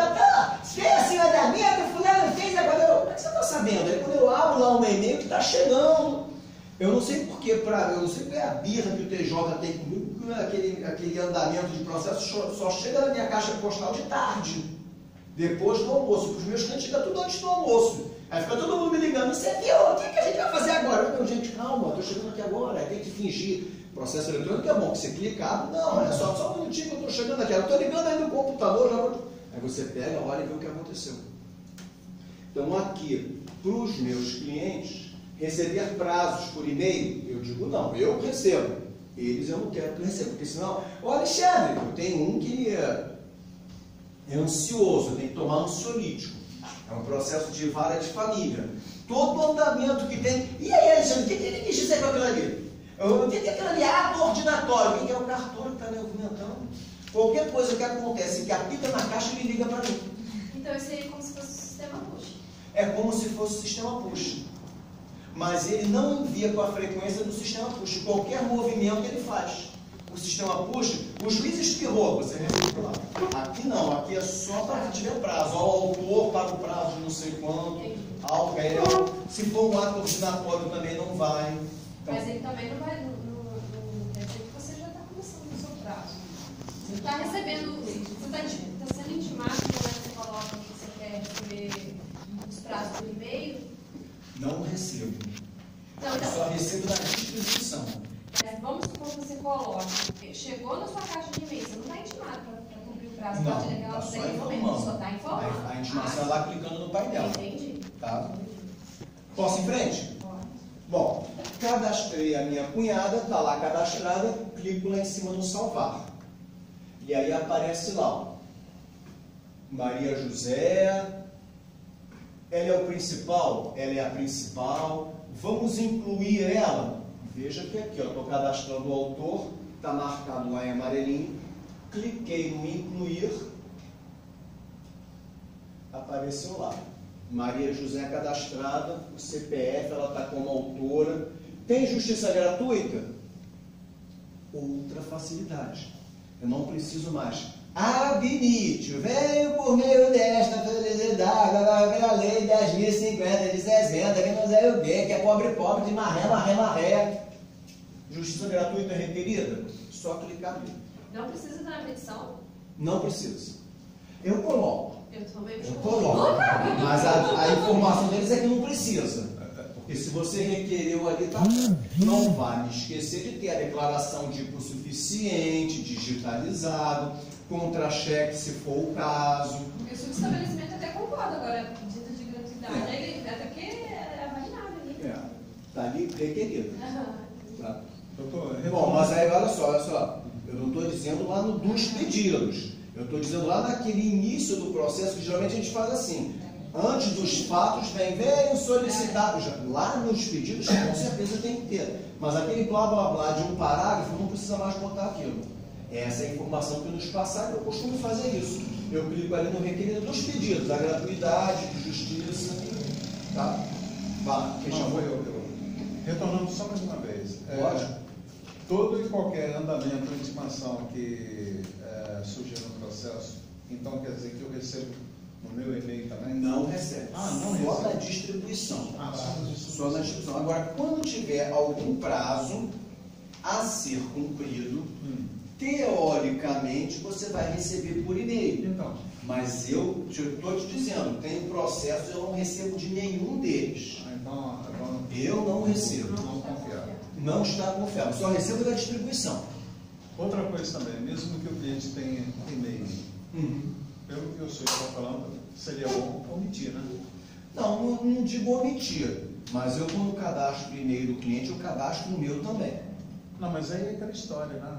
fez assim o andamento, fulano fez, agora eu... Como é que você está sabendo? Aí quando eu abro lá um e-mail que está chegando, eu não sei por quê, eu não sei qual é a birra que o TJ tem comigo, porque aquele andamento de processo só chega na minha caixa postal de tarde, depois do almoço. Para os meus clientes chega tudo antes do almoço. Aí fica todo mundo me ligando, você viu? O que a gente vai fazer agora? Meu, gente, calma, estou chegando aqui agora, tem que fingir. Processo eletrônico é bom, que você clica, abre. Não, olha só um minutinho que eu estou chegando aqui. Eu estou ligando aí no computador, já vou... Aí você pega, olha e vê o que aconteceu. Então aqui, para os meus clientes, receber prazos por e-mail, eu digo não, eu recebo. Eles eu não quero que eu receba, porque senão... Ô Alexandre, eu tenho um que é ansioso, eu tenho que tomar ansiolítico. É um processo de vara de família. Todo andamento que tem... E aí, Alexandre, o que ele quis dizer com aquilo ali? O que aquilo ali? Ato ordinatório. Quem é o cartório que está me movimentando? Qualquer coisa que acontece, que apita na caixa, ele liga para mim. Então, isso seria como se fosse o sistema push. É como se fosse o sistema push. Mas ele não envia com a frequência do sistema push. Qualquer movimento ele faz. O sistema push, o juiz espirrou, você recebeu lá. Aqui não, aqui é só para que tiver prazo. Ó, o autor paga o prazo de não sei quanto. Algo, aí, se for um ato ordinatório também não vai. Então, mas ele também não vai, não quer dizer que você já está começando o seu prazo. Você está recebendo, você está sendo intimado quando você coloca que você quer receber os prazos por e-mail? Não recebo. Não, eu só recebo na distribuição. Mas vamos supor que você coloca, chegou na sua caixa de e-mail, você não está intimado para cumprir o prazo, não, pode ligar tá só informando, só está informando. A intimação é lá clicando no painel. Entendi. Tá? Posso ir em frente? Pode. Bom, cadastrei a minha cunhada, está lá cadastrada, clico lá em cima no salvar. E aí aparece lá, ó, Maria José, ela é o principal? Ela é a principal. Vamos incluir ela? Veja que aqui, estou cadastrando o autor, está marcado lá em amarelinho, cliquei no incluir, apareceu lá. Maria José cadastrada, o CPF, ela está como autora. Tem justiça gratuita? Outra facilidade. Eu não preciso mais. Abinite, venho por meio desta felicidade, pela lei 10.050 de 60, que não é o quê, que é pobre de marré. Justiça gratuita requerida? Só clicar ali. Não precisa da petição? Não precisa. Eu coloco. Eu coloco. Mas a informação deles é que não precisa. Porque se você requereu ali, tá, não vai me esquecer de ter a declaração de hipossuficiente, digitalizado, contra-cheque se for o caso. Porque o subestabelecimento até concorda agora, pedido de gratuidade. Ele, até que é avaliado ali. Está ali requerido. Tá. Bom, mas aí olha só. Eu não estou dizendo lá no dos pedidos. Eu estou dizendo lá naquele início do processo, que geralmente a gente faz assim. Antes dos fatos, venham solicitar. Lá nos pedidos, com certeza tem que ter. Mas aquele blá blá blá de um parágrafo, não precisa mais botar aquilo. Essa é a informação que nos passaram, eu costumo fazer isso. Eu clico ali no requerido dos pedidos, a gratuidade, justiça. Tá? Vá, quem chamou eu. Retornando só mais uma vez. Lógico. Todo e qualquer andamento ou intimação que surgir no processo, então quer dizer que eu recebo no meu e-mail também? Não recebe. Não só recebe. na distribuição. Só na distribuição. Agora, quando tiver algum prazo a ser cumprido, teoricamente você vai receber por e-mail. Então. Mas eu estou te dizendo, tem um processo, eu não recebo de nenhum deles. Então, eu não recebo. Não confiar. Não está confiável, só recebo da distribuição. Outra coisa também, mesmo que o cliente tenha e-mail, pelo que eu sei que está falando, seria bom omitir, né? Não digo omitir, mas eu quando cadastro o e-mail do cliente, eu cadastro o meu também. Não, mas aí é aquela história, né?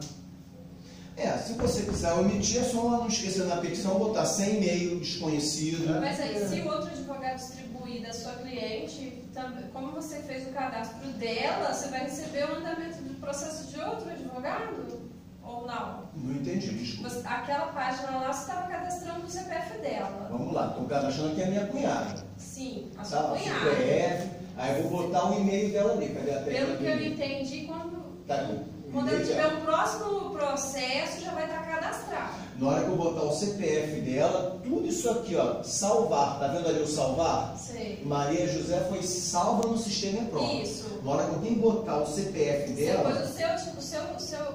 Se você quiser omitir, é só não esquecer na petição botar sem e-mail, desconhecido. Mas aí, se o outro advogado distribuir da sua cliente, como você fez o cadastro dela, você vai receber o andamento do processo de outro advogado? Ou não? Não entendi, desculpa. Aquela página lá, você estava cadastrando o CPF dela. Vamos lá, estou cadastrando aqui a minha cunhada. Sim, a sua Tá, cunhada. CPF, aí eu vou botar o e-mail dela ali. Cadê a tela? Pelo que eu entendi, quando eu eu tiver um próximo processo, já vai estar cadastrado. Na hora que eu botar o CPF dela, tudo isso aqui, ó, salvar, tá vendo ali o salvar? Sei. Maria José foi salva no sistema próprio. Isso. Na hora que alguém botar o CPF dela... Depois o seu...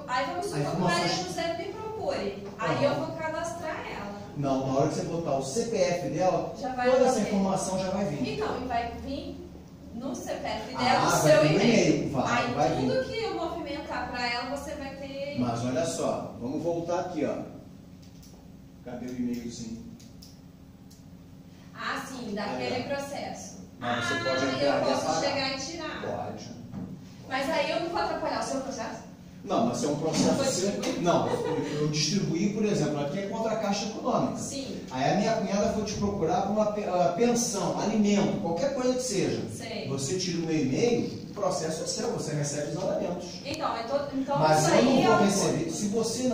Aí vamos supor que Maria José me procure. Aí eu vou cadastrar ela. Não, na hora que você botar o CPF dela, toda essa informação já vai vir. Então, e vai vir no CPF dela o seu e-mail. Aí tudo que eu movimentar para ela, você vai ter... Mas olha só, vamos voltar aqui, ó. Cadê o e-mailzinho? Ah, sim, daquele processo. Não, você pode entrar eu e posso apagar. chegar e tirar. Pode. Mas aí eu não vou atrapalhar o seu processo? Não, mas se é um processo seu... Não, eu distribuí, por exemplo, aqui é contra a Caixa Econômica. Sim. Aí a minha cunhada foi te procurar por uma pensão, alimento, qualquer coisa que seja. Sei. Você tira o meu e-mail, o processo é seu, você recebe os andamentos. Então Mas isso eu aí não vou receber. Se você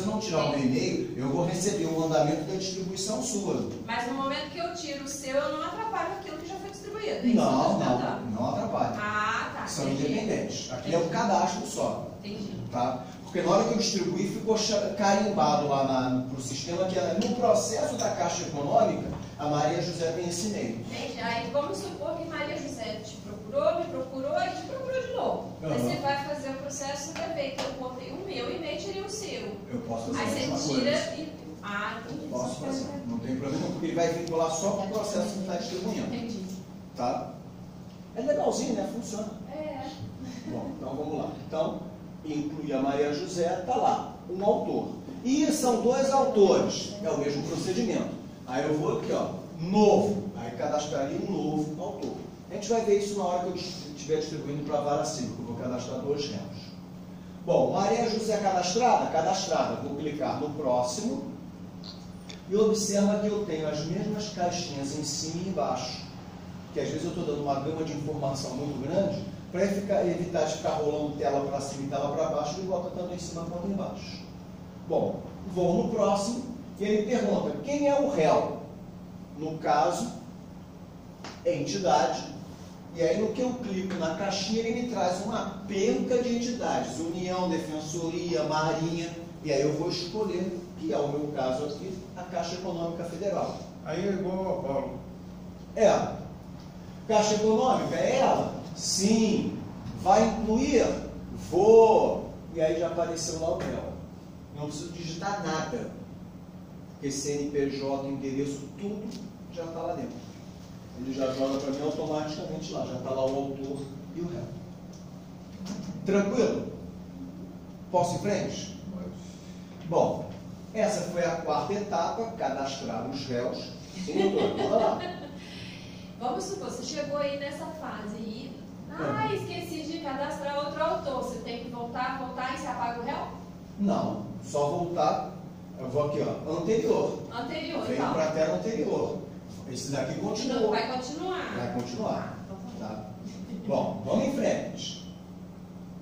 não tirar o meu e-mail, eu vou receber o andamento da distribuição sua. Mas no momento que eu tiro o seu, eu não atrapalho aquilo que já foi distribuído. Não atrapalha. Ah, tá. São independentes. Aqui é o cadastro só. Entendi. Tá? Porque na hora que eu distribuí, ficou carimbado lá para o sistema que no processo da Caixa Econômica, a Maria José tem esse e-mail. Entendi. Aí vamos supor que Maria José te procurou, me procurou e te procurou de novo. Aí você vai fazer o processo, você vai ver que eu botei o meu e-mail e tirei o seu. Eu posso fazer aí a mesma você tira coisa. e... Ah, entendi. Posso fazer. Não tem problema, porque ele vai vincular só com o processo que está distribuindo. Entendi. Tá? É legalzinho, né? Funciona. É. Bom, então vamos lá. Então, inclui a Maria José, está lá, um autor. E são dois autores, é o mesmo procedimento. Aí eu vou aqui, ó, novo, aí cadastraria um novo autor. A gente vai ver isso na hora que eu estiver distribuindo para a vara civil, que eu vou cadastrar 2 réus. Bom, Maria José cadastrada? Cadastrada. Vou clicar no próximo e observa que eu tenho as mesmas caixinhas em cima e embaixo. Que às vezes eu estou dando uma gama de informação muito grande, para evitar de ficar rolando tela para cima e tela para baixo, ele bota tanto em cima quanto embaixo. Bom, vou no próximo e ele pergunta, quem é o réu? No caso, entidade. E aí no que eu clico na caixinha, ele me traz uma penca de entidades, União, Defensoria, Marinha, e aí eu vou escolher, que é o meu caso aqui, a Caixa Econômica Federal. Aí é igual ao Paulo. Caixa Econômica, é ela? Sim. Vai incluir? Vou. E aí já apareceu lá o réu. Não preciso digitar nada. Porque CNPJ, endereço, tudo já está lá dentro. Ele já joga para mim automaticamente lá. Já está lá o autor e o réu. Tranquilo? Posso ir em frente? Bom, essa foi a 4ª etapa, cadastrar os réus. Sim, doutor, bora lá. Vamos supor, você chegou aí nessa fase e... esqueci de cadastrar outro autor. Você tem que voltar e você apaga o réu? Não, só voltar. Eu vou aqui, ó, anterior. Anterior, Venho então. para a tela anterior. Esse daqui continua. Vai continuar. Vai continuar. Tá? Bom, vamos em frente.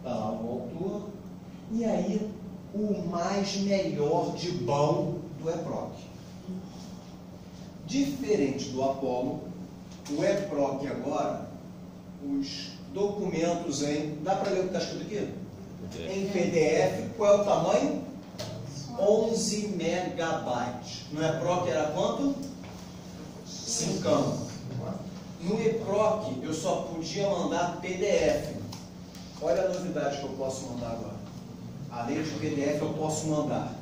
Tá lá o autor. E aí, o mais melhor de bom do EPROC. Diferente do Apollo, o EPROC agora, os documentos dá para ler o que está escrito aqui? Em PDF, qual é o tamanho? 11 megabytes. No EPROC era quanto? 5. No EPROC eu só podia mandar PDF. Olha a novidade que eu posso mandar agora. Além de PDF eu posso mandar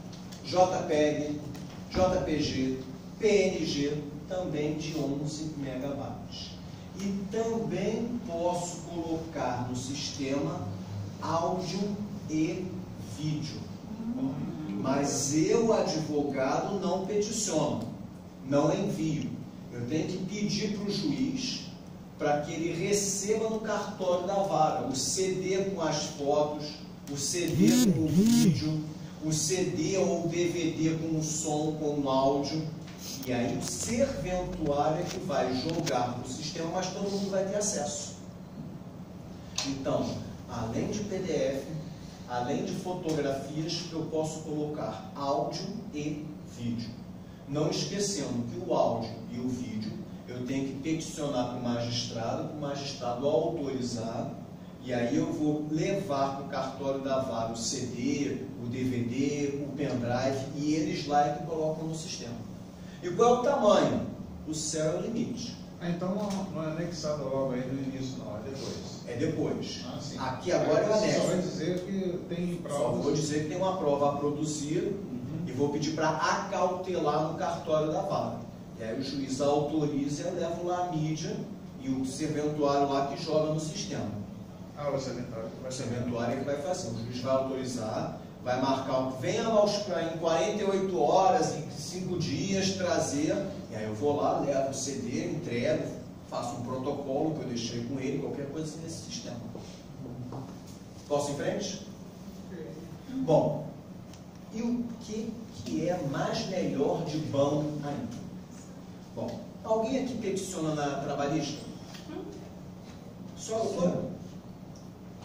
JPEG, JPG, PNG, também de 11 megabytes. E também posso colocar no sistema áudio e vídeo. Mas eu, advogado, não peticiono, não envio. Eu tenho que pedir para o juiz para que ele receba no cartório da vara o CD com as fotos, o CD com o vídeo, o CD ou o DVD com o som, com o áudio, e aí o serventuário é que vai jogar para o sistema, mas todo mundo vai ter acesso. Então, além de PDF, além de fotografias, eu posso colocar áudio e vídeo. Não esquecendo que o áudio e o vídeo eu tenho que peticionar para o magistrado autorizar, e aí eu vou levar para o cartório da vara o CD, o DVD, o pendrive, e eles lá é que colocam no sistema. E qual é o tamanho? O céu é o limite. Então não é anexado logo aí no início, não, é depois. É depois. Sim. Aqui agora é o anexo. Só vai dizer que tem provas. Só vou dizer que tem uma prova a produzir e vou pedir para acautelar no cartório da vara. E aí o juiz autoriza e eu levo lá a mídia e o serventuário lá que joga no sistema. Ah, o serventuário que vai O serventuário é que vai fazer. O juiz vai autorizar, vai marcar, venha em 48 horas, em 5 dias, trazer. E aí eu vou lá, levo o CD, entrego, faço um protocolo que eu deixei com ele, qualquer coisa assim nesse sistema. Posso ir em frente? Bom, e o que é mais melhor de bom ainda? Bom, alguém aqui peticiona na trabalhista? Só doutor?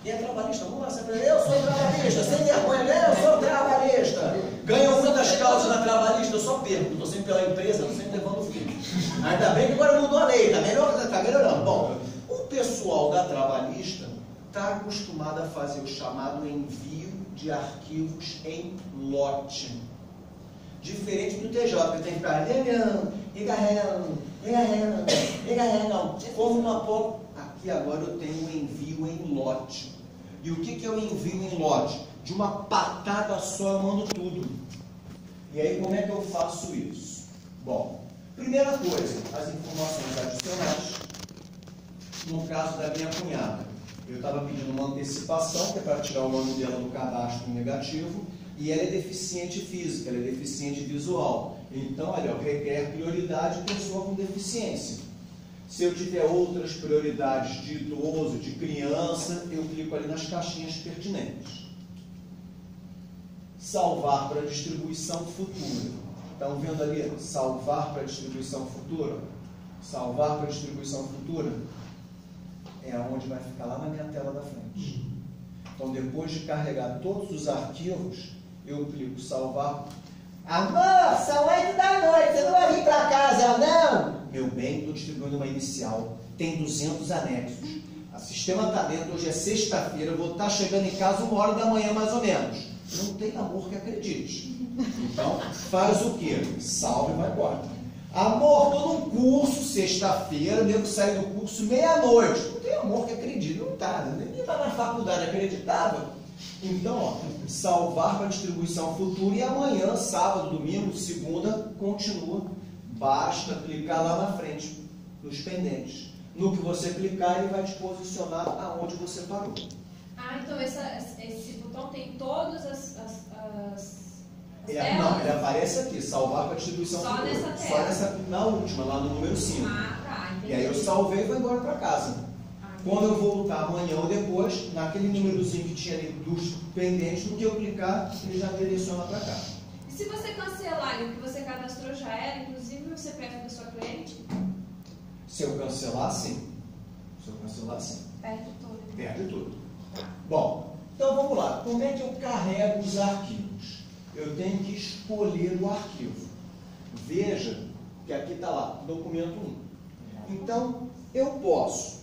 E é trabalhista? Vamos lá, sempre. Eu sou trabalhista, sem vergonha, né? Eu sou trabalhista. Ganham muitas causas na trabalhista, eu só perco. Estou sempre pela empresa, estou sempre levando o filho. Ainda bem que agora mudou a lei, está melhorando. Bom, o pessoal da trabalhista está acostumado a fazer o chamado envio de arquivos em lote. Diferente do TJ, que tem que ficar não. Como uma pouco. Aqui agora eu tenho um envio em lote. E o que é o envio em lote? De uma patada só eu mando tudo. E aí como é que eu faço isso? Bom, primeira coisa, as informações adicionais. No caso da minha cunhada, eu estava pedindo uma antecipação, que é para tirar o nome dela do cadastro negativo, e ela é deficiente física, ela é deficiente visual. Então, olha, requer prioridade pessoa com deficiência. Se eu tiver outras prioridades de idoso, de criança, eu clico ali nas caixinhas pertinentes. Salvar para distribuição futura. Estão vendo ali? Salvar para distribuição futura. Salvar para distribuição futura é onde vai ficar lá na minha tela da frente. Então, depois de carregar todos os arquivos, eu clico salvar. Amor, são 8 da noite, você não vai vir para casa, não? Meu bem, estou distribuindo uma inicial, tem 200 anexos. O sistema está dentro, hoje é sexta-feira, eu vou estar chegando em casa 1h da manhã mais ou menos. Não tem amor que acredite. Então, faz o quê? Salve e vai embora. Amor, estou num curso, sexta-feira, devo sair do curso meia-noite. Não tem amor que acredite, não está. Nem está na faculdade, acreditava. Então, ó, salvar para distribuição futura e amanhã, sábado, domingo, segunda, continua. Basta clicar lá na frente, nos pendentes. No que você clicar, ele vai te posicionar aonde você parou. Ah, então esse botão tem todas as Não, ele aparece aqui, salvar para distribuição só futura. Nessa tela. Só nessa, na última, lá no número 5. Ah, tá, entendi. E aí eu salvei e vou embora para casa. Quando eu voltar amanhã ou depois, naquele númerozinho que tinha ali dos pendentes, no que eu clicar, ele já direciona para cá. E se você cancelar e o que você cadastrou já era, inclusive o CPF da sua cliente? Se eu cancelar, sim. Perde tudo. Perde tudo. Bom, então vamos lá. Como é que eu carrego os arquivos? Eu tenho que escolher o arquivo. Veja que aqui está lá, documento 1. Então, eu posso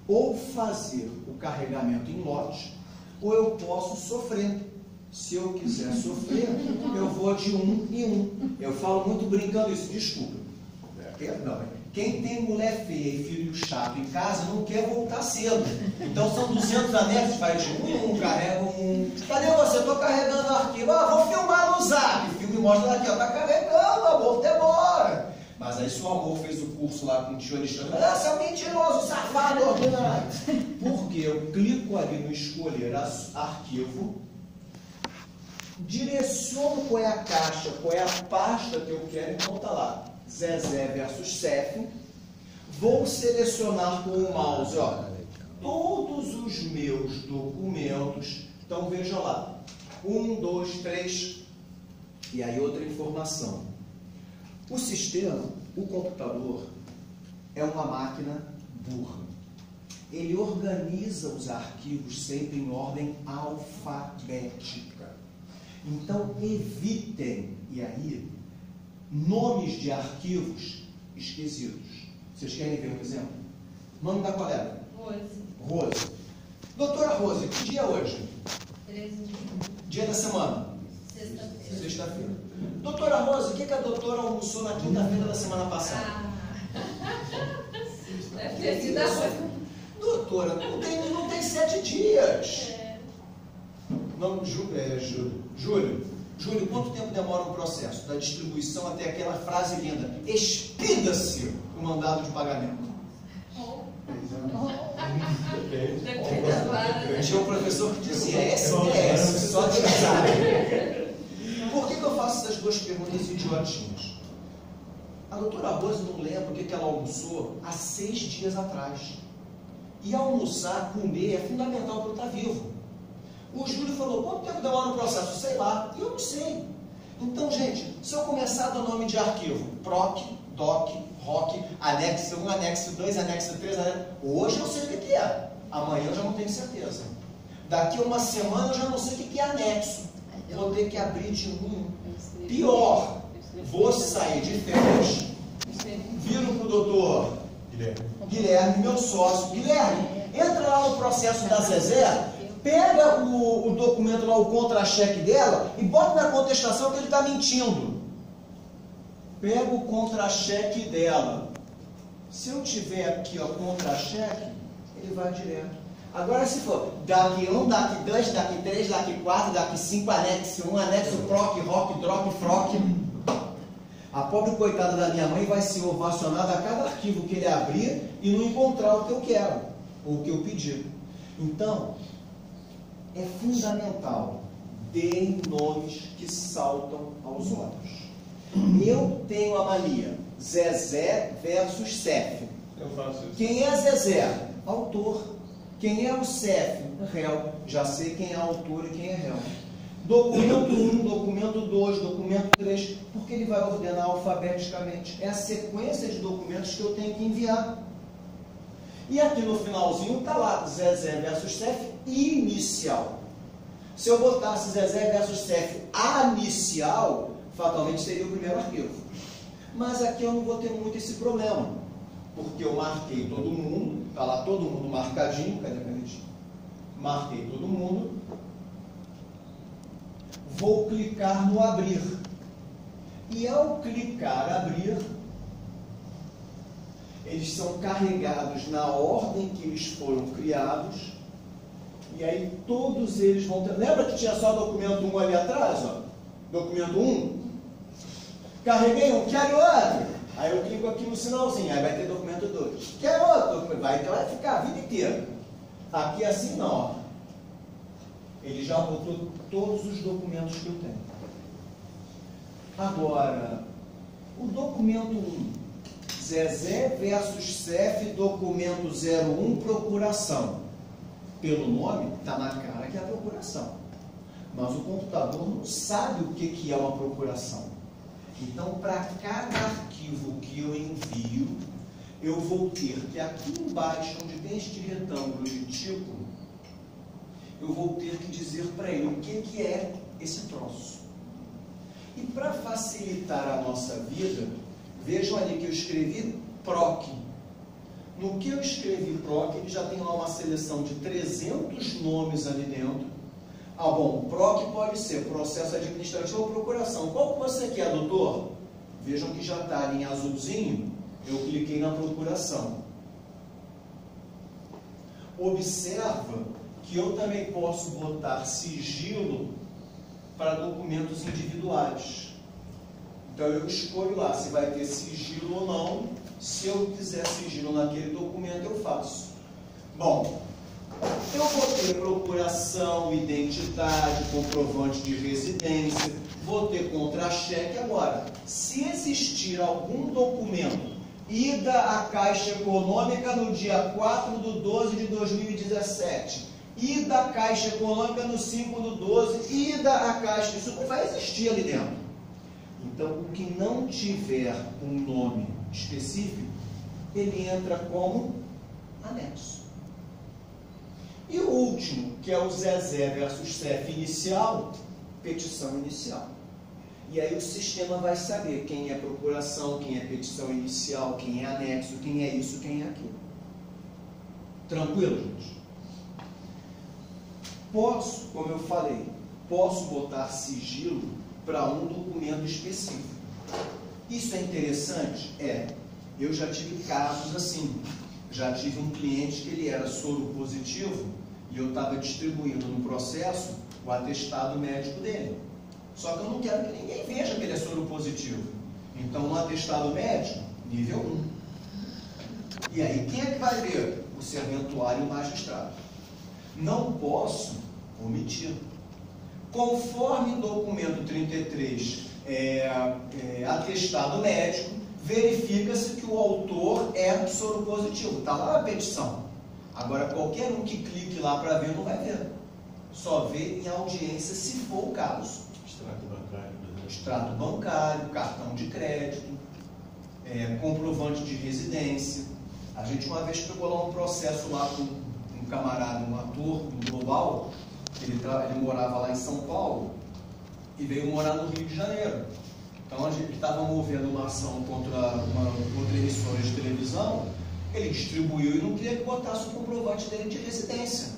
ou fazer o carregamento em lote, ou eu posso sofrer. Se eu quiser sofrer, eu vou de 1 em 1. Eu falo muito brincando isso, desculpa. Não, quem tem mulher feia e filho chato em casa não quer voltar cedo. Então são 200 anexos, vai de 1 em 1, carrega um. Cadê você? Estou carregando o arquivo. Ah, vou filmar no zap. Filme e mostra aqui, está carregando, amor, demora. Mas aí se o amor fez o curso lá com o tio Alexandre, você é um mentiroso, safado, ordinário. Porque eu clico ali no escolher arquivo, direciono qual é a caixa, qual é a pasta que eu quero, então está lá, Zezé versus CEF. Vou selecionar com o mouse, ó, todos os meus documentos. Então veja lá, 1, 2, 3, e aí outra informação. O sistema, o computador, é uma máquina burra. Ele organiza os arquivos sempre em ordem alfabética. Então evitem, e aí, nomes de arquivos esquisitos. Vocês querem ver um exemplo? Nome da colega? Rose. Doutora Rose, que dia é hoje? 13 de junho. Dia da semana? Sexta-feira. Sexta-feira. Doutora Rose, o que a doutora almoçou na quinta-feira da semana passada? Deve ter sido a Doutora, não tem 7 dias. Não, Júlio, quanto tempo demora um processo da distribuição até aquela frase linda? Expida-se o mandado de pagamento. Tinha um professor que dizia SPS, só de sabe. Por que eu faço essas duas perguntas idiotinhas? A doutora Rose não lembra o que ela almoçou há 6 dias atrás. E almoçar, comer, é fundamental para eu estar vivo. O Júlio falou, quanto tempo demora o processo? Sei lá, e eu não sei. Então, gente, se eu começar do nome de arquivo, PROC, DOC, ROC, anexo 1, anexo 2, anexo 3, hoje eu sei o que é. Amanhã eu já não tenho certeza. Daqui a uma semana eu já não sei o que é anexo. Vou ter que abrir de um. Pior, vou sair de férias, viro para o doutor Guilherme, meu sócio. Guilherme, entra lá no processo da Zezé, pega o documento lá, o contra-cheque dela, e bota na contestação que ele está mentindo. Pega o contra-cheque dela. Se eu tiver aqui, ó, contra-cheque, ele vai direto. Agora, se for daqui 1, daqui 2, daqui 3, daqui 4, daqui 5, anexo 1, anexo PROC, ROC, DROC, FROC, a pobre coitada da minha mãe vai ser ovacionada a cada arquivo que ele abrir e não encontrar o que eu quero, ou o que eu pedi. Então, é fundamental, deem nomes que saltam aos olhos. Eu tenho a mania, Zezé versus Cef. Eu faço isso. Quem é Zezé? Autor. Quem é o Cef? Réu. Já sei quem é autor e quem é réu. Documento 1, documento 2, documento 3, porque ele vai ordenar alfabeticamente. É a sequência de documentos que eu tenho que enviar. E aqui no finalzinho está lá, Zezé versus Cef inicial. Se eu botasse Zezé versus Cef inicial, fatalmente seria o primeiro arquivo. Mas aqui eu não vou ter muito esse problema, porque eu marquei todo mundo, está lá todo mundo marcadinho, cadê a canetinha? Marquei todo mundo. Vou clicar no abrir. E ao clicar abrir, eles são carregados na ordem que eles foram criados. E aí todos eles vão ter... Lembra que tinha só documento 1 ali atrás? Ó? Documento 1. Carreguei um, quero outro. Aí eu clico aqui no sinalzinho, aí vai ter documento 2. Quer outro documento? Vai ficar a vida inteira. Aqui assim não, ó. Ele já botou todos os documentos que eu tenho. Agora, o documento 1, Zezé versus Cef, documento 01, procuração. Pelo nome, está na cara que é a procuração. Mas o computador não sabe o que é uma procuração. Então, para cada arquivo que eu envio, eu vou ter que aqui embaixo, onde tem este retângulo de tipo, eu vou ter que dizer para ele o que é esse troço. E para facilitar a nossa vida, vejam ali que eu escrevi PROC. No que eu escrevi PROC, ele já tem lá uma seleção de 300 nomes ali dentro. Ah, bom, PROC pode ser processo administrativo ou procuração. Qual que você quer, doutor? Vejam que já está ali em azulzinho, eu cliquei na procuração. Observa que eu também posso botar sigilo para documentos individuais. Então eu escolho lá se vai ter sigilo ou não. Se eu quiser sigilo naquele documento, eu faço. Bom, eu vou ter procuração, identidade, comprovante de residência, vou ter contra-cheque. Agora, se existir algum documento ida à Caixa Econômica no dia 4/12/2017, ida à Caixa Econômica no 5/12, ida à Caixa, isso não vai existir ali dentro. Então, o que não tiver um nome específico, ele entra como anexo. E o último, que é o Zezé versus CEF inicial, petição inicial. E aí o sistema vai saber quem é procuração, quem é petição inicial, quem é anexo, quem é isso, quem é aquilo. Tranquilo, gente? Posso, como eu falei, posso botar sigilo para um documento específico. Isso é interessante? É. Eu já tive casos assim. Já tive um cliente que ele era soro positivo e eu estava distribuindo no processo o atestado médico dele. Só que eu não quero que ninguém veja que ele é soro positivo. Então, no atestado médico, nível 1. E aí, quem é que vai ver? O serventuário e o magistrado. Não posso omitir. Conforme documento 33, atestado médico, verifica-se que o autor é soro positivo. Está lá na petição. Agora, qualquer um que clique lá para ver, não vai ver. Só vê em audiência, se for o caso. Extrato bancário, por exemplo. Extrato bancário, cartão de crédito, comprovante de residência. A gente uma vez pegou lá um processo lá com um camarada, um ator do Global, ele morava lá em São Paulo e veio morar no Rio de Janeiro. Então a gente estava movendo uma ação contra emissora de televisão, ele distribuiu e não queria que botasse o comprovante dele de residência.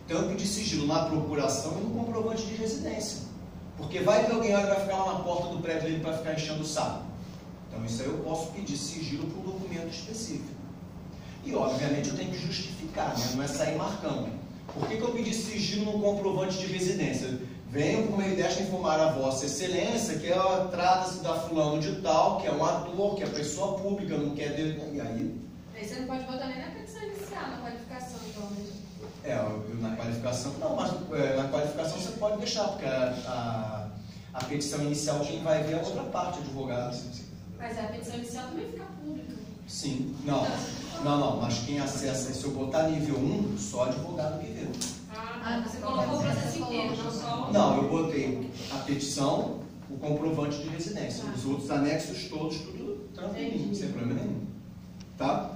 Então eu pedi sigilo na procuração e no comprovante de residência. Porque vai que alguém vai ficar lá na porta do prédio dele para ficar enchendo o saco. Então isso aí eu posso pedir sigilo para um documento específico. E obviamente eu tenho que justificar, né? Não é sair marcando. Por que eu pedi sigilo no comprovante de residência? Venho por meio desta informar a Vossa Excelência que ela trata-se da fulano de tal, que é um ator, que é pessoa pública, não quer dele. E aí você não pode botar nem na petição inicial, na qualificação, então, né? Na qualificação, não, mas na qualificação você pode deixar, porque a petição inicial quem vai ver é a outra parte, advogado. Mas a petição inicial também fica pública. Sim, não, mas quem acessa, se eu botar nível 1, só advogado que vê. Você colocou o processo inteiro, não só... Não, eu botei a petição, o comprovante de residência. Os outros anexos todos, tudo tranquilinho, sem problema nenhum. Tá?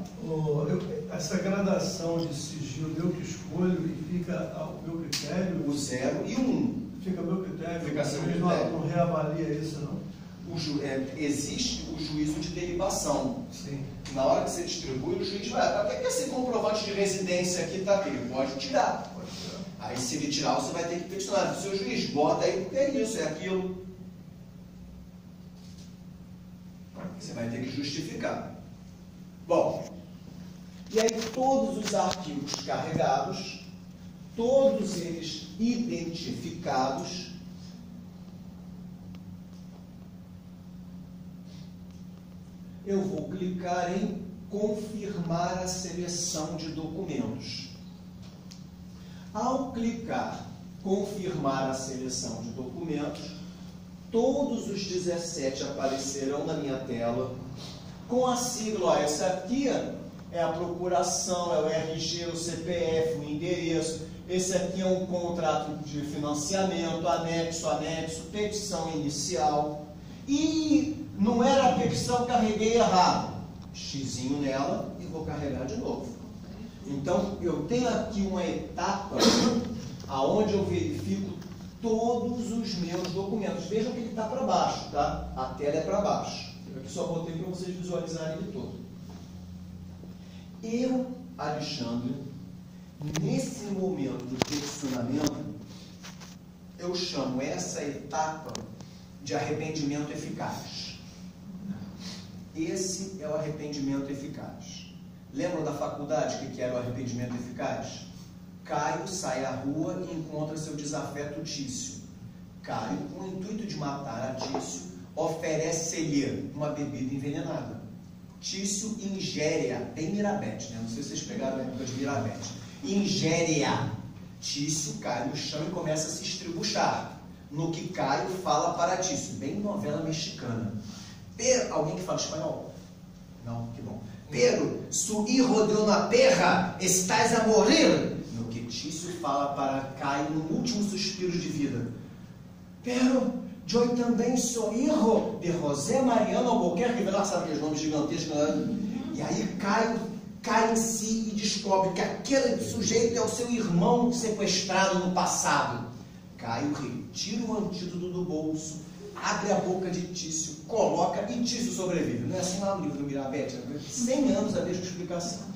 Essa gradação de sigilo eu que escolho e fica ao meu critério? O 0 e o 1. Fica ao meu critério? Fica a seu critério. Não reavalia isso, não? Existe o juízo de derivação. Sim. Na hora que você distribui, o juiz vai, para que esse comprovante de residência aqui está aqui? Ele pode tirar. Aí se ele tirar, você vai ter que peticionar. Seu juiz, bota aí porque é isso, é aquilo. Você vai ter que justificar. Bom, e aí todos os arquivos carregados, todos eles identificados, eu vou clicar em confirmar a seleção de documentos. Ao clicar confirmar a seleção de documentos, todos os 17 aparecerão na minha tela com a sigla. Ó, essa aqui é a procuração, é o RG, o CPF, o endereço. Esse aqui é um contrato de financiamento, anexo, petição inicial. E não era a petição, carreguei errado. Xizinho nela e vou carregar de novo. Então, eu tenho aqui uma etapa aonde eu verifico todos os meus documentos. Vejam que ele está para baixo, tá? A tela é para baixo. Eu aqui só botei para vocês visualizarem ele todo. Eu, Alexandre, nesse momento do peticionamento, eu chamo essa etapa de arrependimento eficaz. Esse é o arrependimento eficaz. Lembram da faculdade que era o arrependimento eficaz? Caio sai à rua e encontra seu desafeto Tício. Caio, com o intuito de matar a Tício, oferece-lhe uma bebida envenenada. Tício ingere-a, bem Mirabete, né? Não sei se vocês pegaram a época de Mirabete. Ingere-a. Tício cai no chão e começa a se estribuchar. No que Caio fala para Tício, bem novela mexicana. Alguém que fala espanhol? Não, que bom. Pero, su hijo de una perra, estás a morrer. No que Tício fala para Caio no último suspiro de vida. Pero, eu também sou hijo de José Mariano Albuquerque, sabe aqueles nomes gigantescos, né? E aí Caio cai em si e descobre que aquele sujeito é o seu irmão sequestrado no passado. Caio retira o antídoto do bolso, abre a boca de Tício, coloca e Tício sobrevive. Não é assim lá no livro do Mirabete? 100 anos a mesma explicação.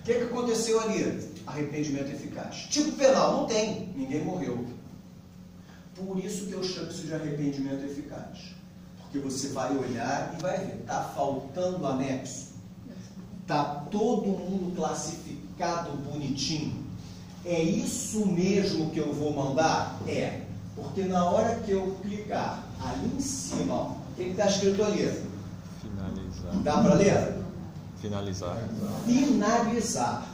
O que aconteceu ali? Arrependimento eficaz. Tipo penal, não tem. Ninguém morreu. Por isso que eu chamo isso de arrependimento eficaz. Porque você vai olhar e vai ver. Está faltando anexo. Está todo mundo classificado bonitinho. É isso mesmo que eu vou mandar? É. Porque na hora que eu clicar ali em cima, ó, o que está escrito ali? Finalizar. Dá para ler? Finalizar. Finalizar.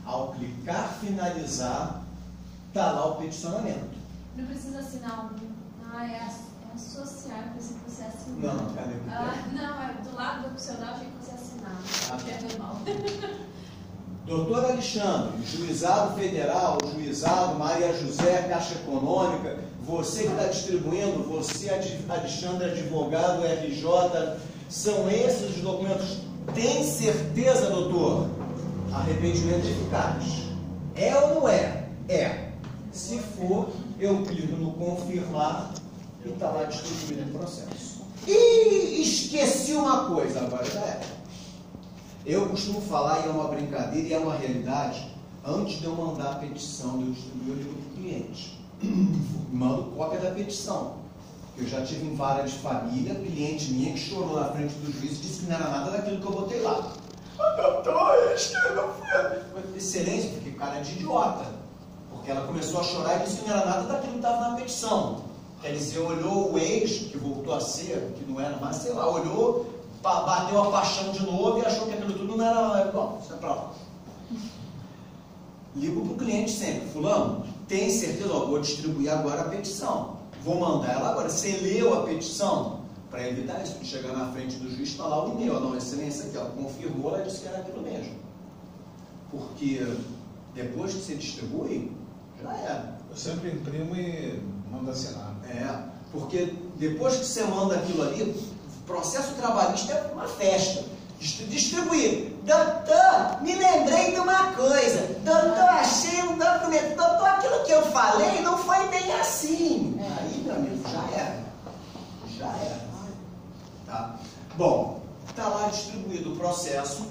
Ao clicar finalizar, está lá o peticionamento. Não precisa assinar é associar, eu pensei que você assinar. Não, cadê? Não, é do lado do opcional, achei que você assinava. Perdeu mal. Doutor Alexandre, Juizado Federal, Juizado Maria José, Caixa Econômica, você que está distribuindo, você, Alexandre, advogado, RJ, são esses os documentos? Tem certeza, doutor? Arrependimento eficaz. É ou não é? É. Se for, eu clico no confirmar e está lá distribuído o processo. E esqueci uma coisa, agora já é. Eu costumo falar, e é uma brincadeira, e é uma realidade, antes de eu mandar a petição, de eu distribuir, eu ligo para o cliente. Mando cópia da petição. Eu já tive em vara de família, cliente minha que chorou na frente do juiz e disse que não era nada daquilo que eu botei lá. Doutor, isso não foi. Excelência, porque o cara é de idiota. Porque ela começou a chorar e disse que não era nada daquilo que estava na petição. Quer dizer, olhou o ex, que voltou a ser, que não era mais, sei lá, olhou, bateu a paixão de novo e achou que aquilo tudo não era. Bom, isso é pra lá. Ligo para o cliente sempre, fulano, tem certeza? Ó, vou distribuir agora a petição. Vou mandar ela agora. Você leu a petição? Para evitar isso, chegar na frente do juiz, está lá o e-mail. Não, excelência, aqui, ela confirmou, ela disse que era aquilo mesmo. Porque depois que você distribui, já era. Eu sempre imprimo e mando assinar. É, porque depois que você manda aquilo ali, o processo trabalhista é uma festa. Distribuir. Doutor, me lembrei de uma coisa. Doutor, achei um documento. Doutor, aquilo que eu falei não foi bem assim. Aí, meu amigo, já era. Já era. Tá? Bom, está lá distribuído o processo.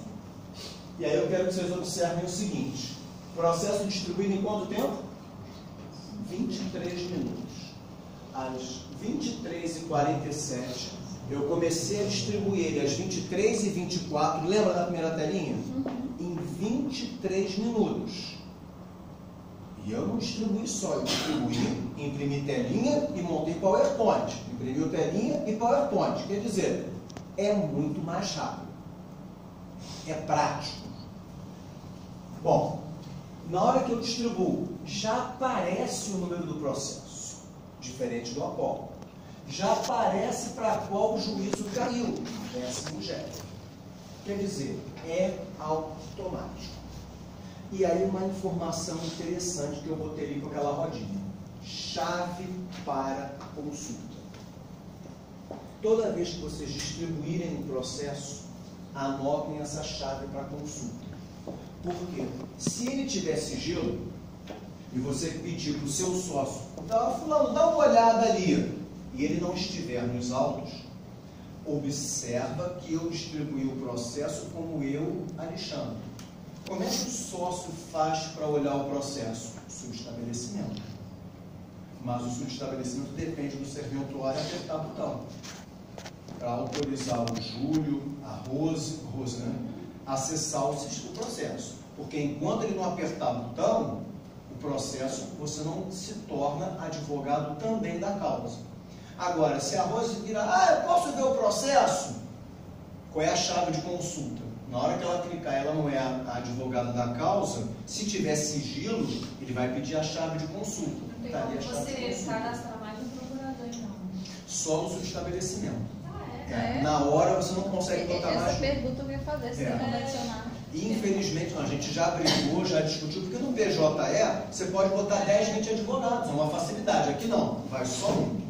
E aí eu quero que vocês observem o seguinte. Processo distribuído em quanto tempo? 23 minutos. Às 23h47, eu comecei a distribuir ele às 23h24. Lembra da primeira telinha? Em 23 minutos. E eu não distribuí só, eu distribuí, imprimi telinha e montei PowerPoint. Imprimi telinha e PowerPoint. Quer dizer, é muito mais rápido. É prático. Bom, na hora que eu distribuo, já aparece o número do processo, diferente do Apolo. Já aparece para qual o juízo caiu, 10º. Quer dizer, é automático. E aí uma informação interessante que eu botei ali com aquela rodinha. Chave para consulta. Toda vez que vocês distribuírem um processo, anotem essa chave para consulta. Por quê? Se ele tiver sigilo, e você pedir para o seu sócio, fulano, dá uma olhada ali, e ele não estiver nos autos, observa que eu distribuí o processo como eu, Alexandre. Como é que o sócio faz para olhar o processo? Subestabelecimento. Mas o subestabelecimento depende do serventuário apertar o botão. Para autorizar o Júlio, a Rose, né, acessar o processo. Porque enquanto ele não apertar o botão, o processo, você não se torna advogado também da causa. Agora, se a Rose virar, eu posso ver o processo? Qual é a chave de consulta? Na hora que ela clicar, ela não é a advogada da causa, se tiver sigilo, ele vai pedir a chave de consulta. Não tem como você cadastrar mais um procurador, não. Só no subestabelecimento. Ah, é? Na hora você não consegue botar mais. Essa pergunta eu ia fazer, se tem como adicionar. Infelizmente, a gente já brigou, já discutiu, porque no PJE você pode botar 10, 20 advogados, é uma facilidade. Aqui não, vai só um.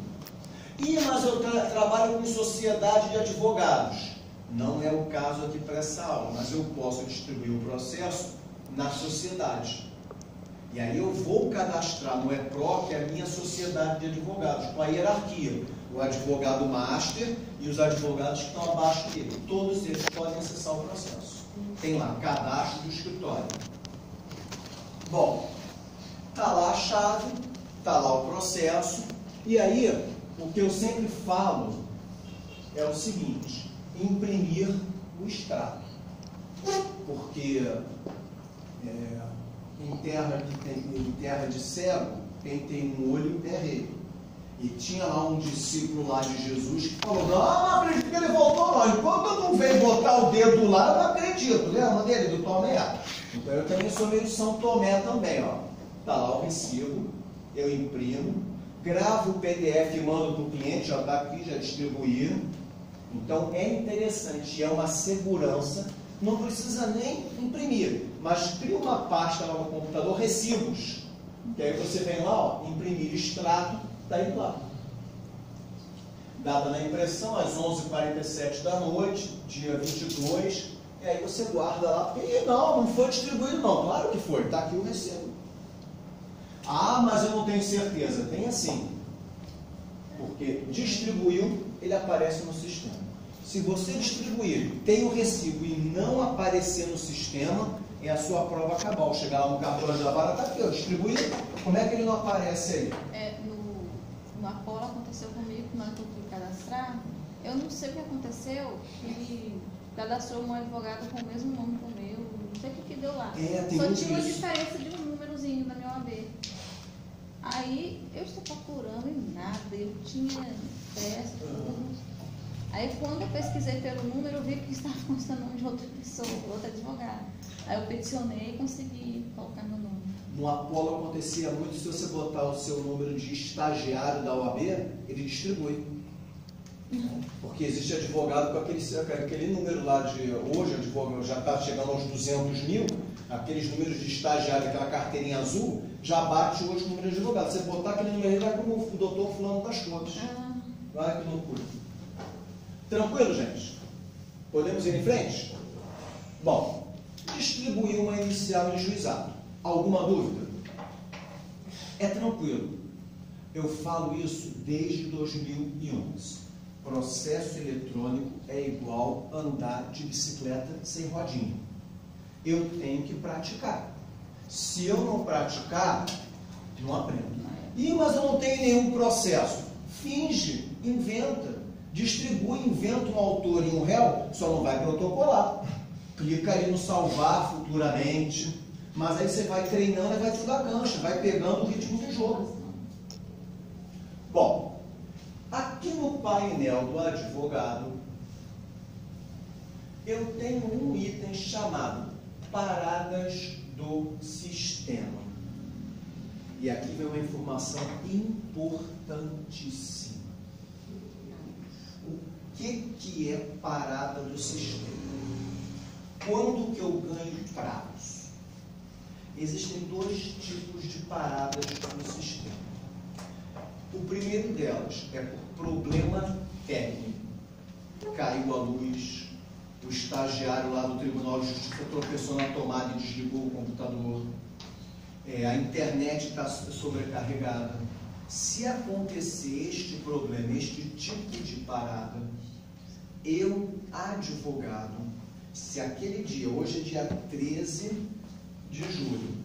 Mas eu trabalho com sociedade de advogados. Não é o caso aqui para essa aula, mas eu posso distribuir o processo na sociedade. E aí eu vou cadastrar no EPRO, que é a minha sociedade de advogados, com a hierarquia. O advogado master e os advogados que estão abaixo dele. Todos eles podem acessar o processo. Tem lá, cadastro do escritório. Bom, está lá a chave, está lá o processo. E aí, o que eu sempre falo é o seguinte: imprimir o extrato. Porque em terra de cego, quem tem um olho é rei. E tinha lá um discípulo lá de Jesus que falou: não acredito que ele voltou não. Enquanto eu não venho botar o dedo lá, eu não acredito. Lembra dele, do Tomé? Então eu também sou meio São Tomé também, ó. Tá lá o recibo, eu imprimo, gravo o PDF e mando para o cliente, já está aqui, já distribuí. Então é interessante, é uma segurança. Não precisa nem imprimir, mas cria uma pasta lá no computador, recibos. Que aí você vem lá, ó, imprimir extrato, está indo lá. Data na impressão às 11h47 da noite, dia 22, e aí você guarda lá, porque não foi distribuído não, claro que foi, está aqui o recibo. Mas eu não tenho certeza. Tem assim, porque distribuiu, ele aparece no sistema. Se você distribuir, tem o recibo e não aparecer no sistema, é a sua prova cabal. Chegar lá no cartório da vara, está aqui, ó, distribuído. Como é que ele não aparece aí? No Apolo aconteceu comigo, na hora que eu fui cadastrar, eu não sei o que aconteceu, que cadastrou um advogado com o mesmo nome que o meu, não sei o que deu lá. Só tinha uma diferença de um númerozinho da minha OAB. Aí eu estou procurando e nada, eu tinha pressa, tudo. Aí quando eu pesquisei pelo número, eu vi que estava constando o nome de outra pessoa, outra advogada. Aí eu peticionei e consegui colocar meu nome. No Apolo acontecia muito, se você botar o seu número de estagiário da OAB, ele distribui. Porque existe advogado com aquele número lá de hoje, o advogado já está chegando aos 200 mil, aqueles números de estagiário, aquela carteirinha azul, já bate hoje o número de advogado. Você botar aquele número aí, vai como o doutor fulano das contas. Vai que loucura. Tranquilo, gente? Podemos ir em frente? Bom, distribuir uma inicial em juizado. Alguma dúvida? É tranquilo. Eu falo isso desde 2011. Processo eletrônico é igual andar de bicicleta sem rodinha. Eu tenho que praticar. Se eu não praticar, não aprendo. Mas eu não tenho nenhum processo. Finge, inventa. Distribui, inventa um autor e um réu, só não vai protocolar. Clica aí no salvar futuramente. Mas aí você vai treinando e vai te dar cancha, vai pegando o ritmo do jogo. Bom, aqui no painel do advogado, eu tenho um item chamado paradas do sistema. E aqui vem uma informação importantíssima. O que é parada do sistema? Quando que eu ganho prazo? Existem dois tipos de paradas no sistema. O primeiro delas é por problema técnico. Caiu a luz, o estagiário lá do Tribunal de Justiça tropeçou na tomada e desligou o computador, a internet está sobrecarregada. Se acontecer este problema, este tipo de parada, eu, advogado, se aquele dia, hoje é dia 13 de julho,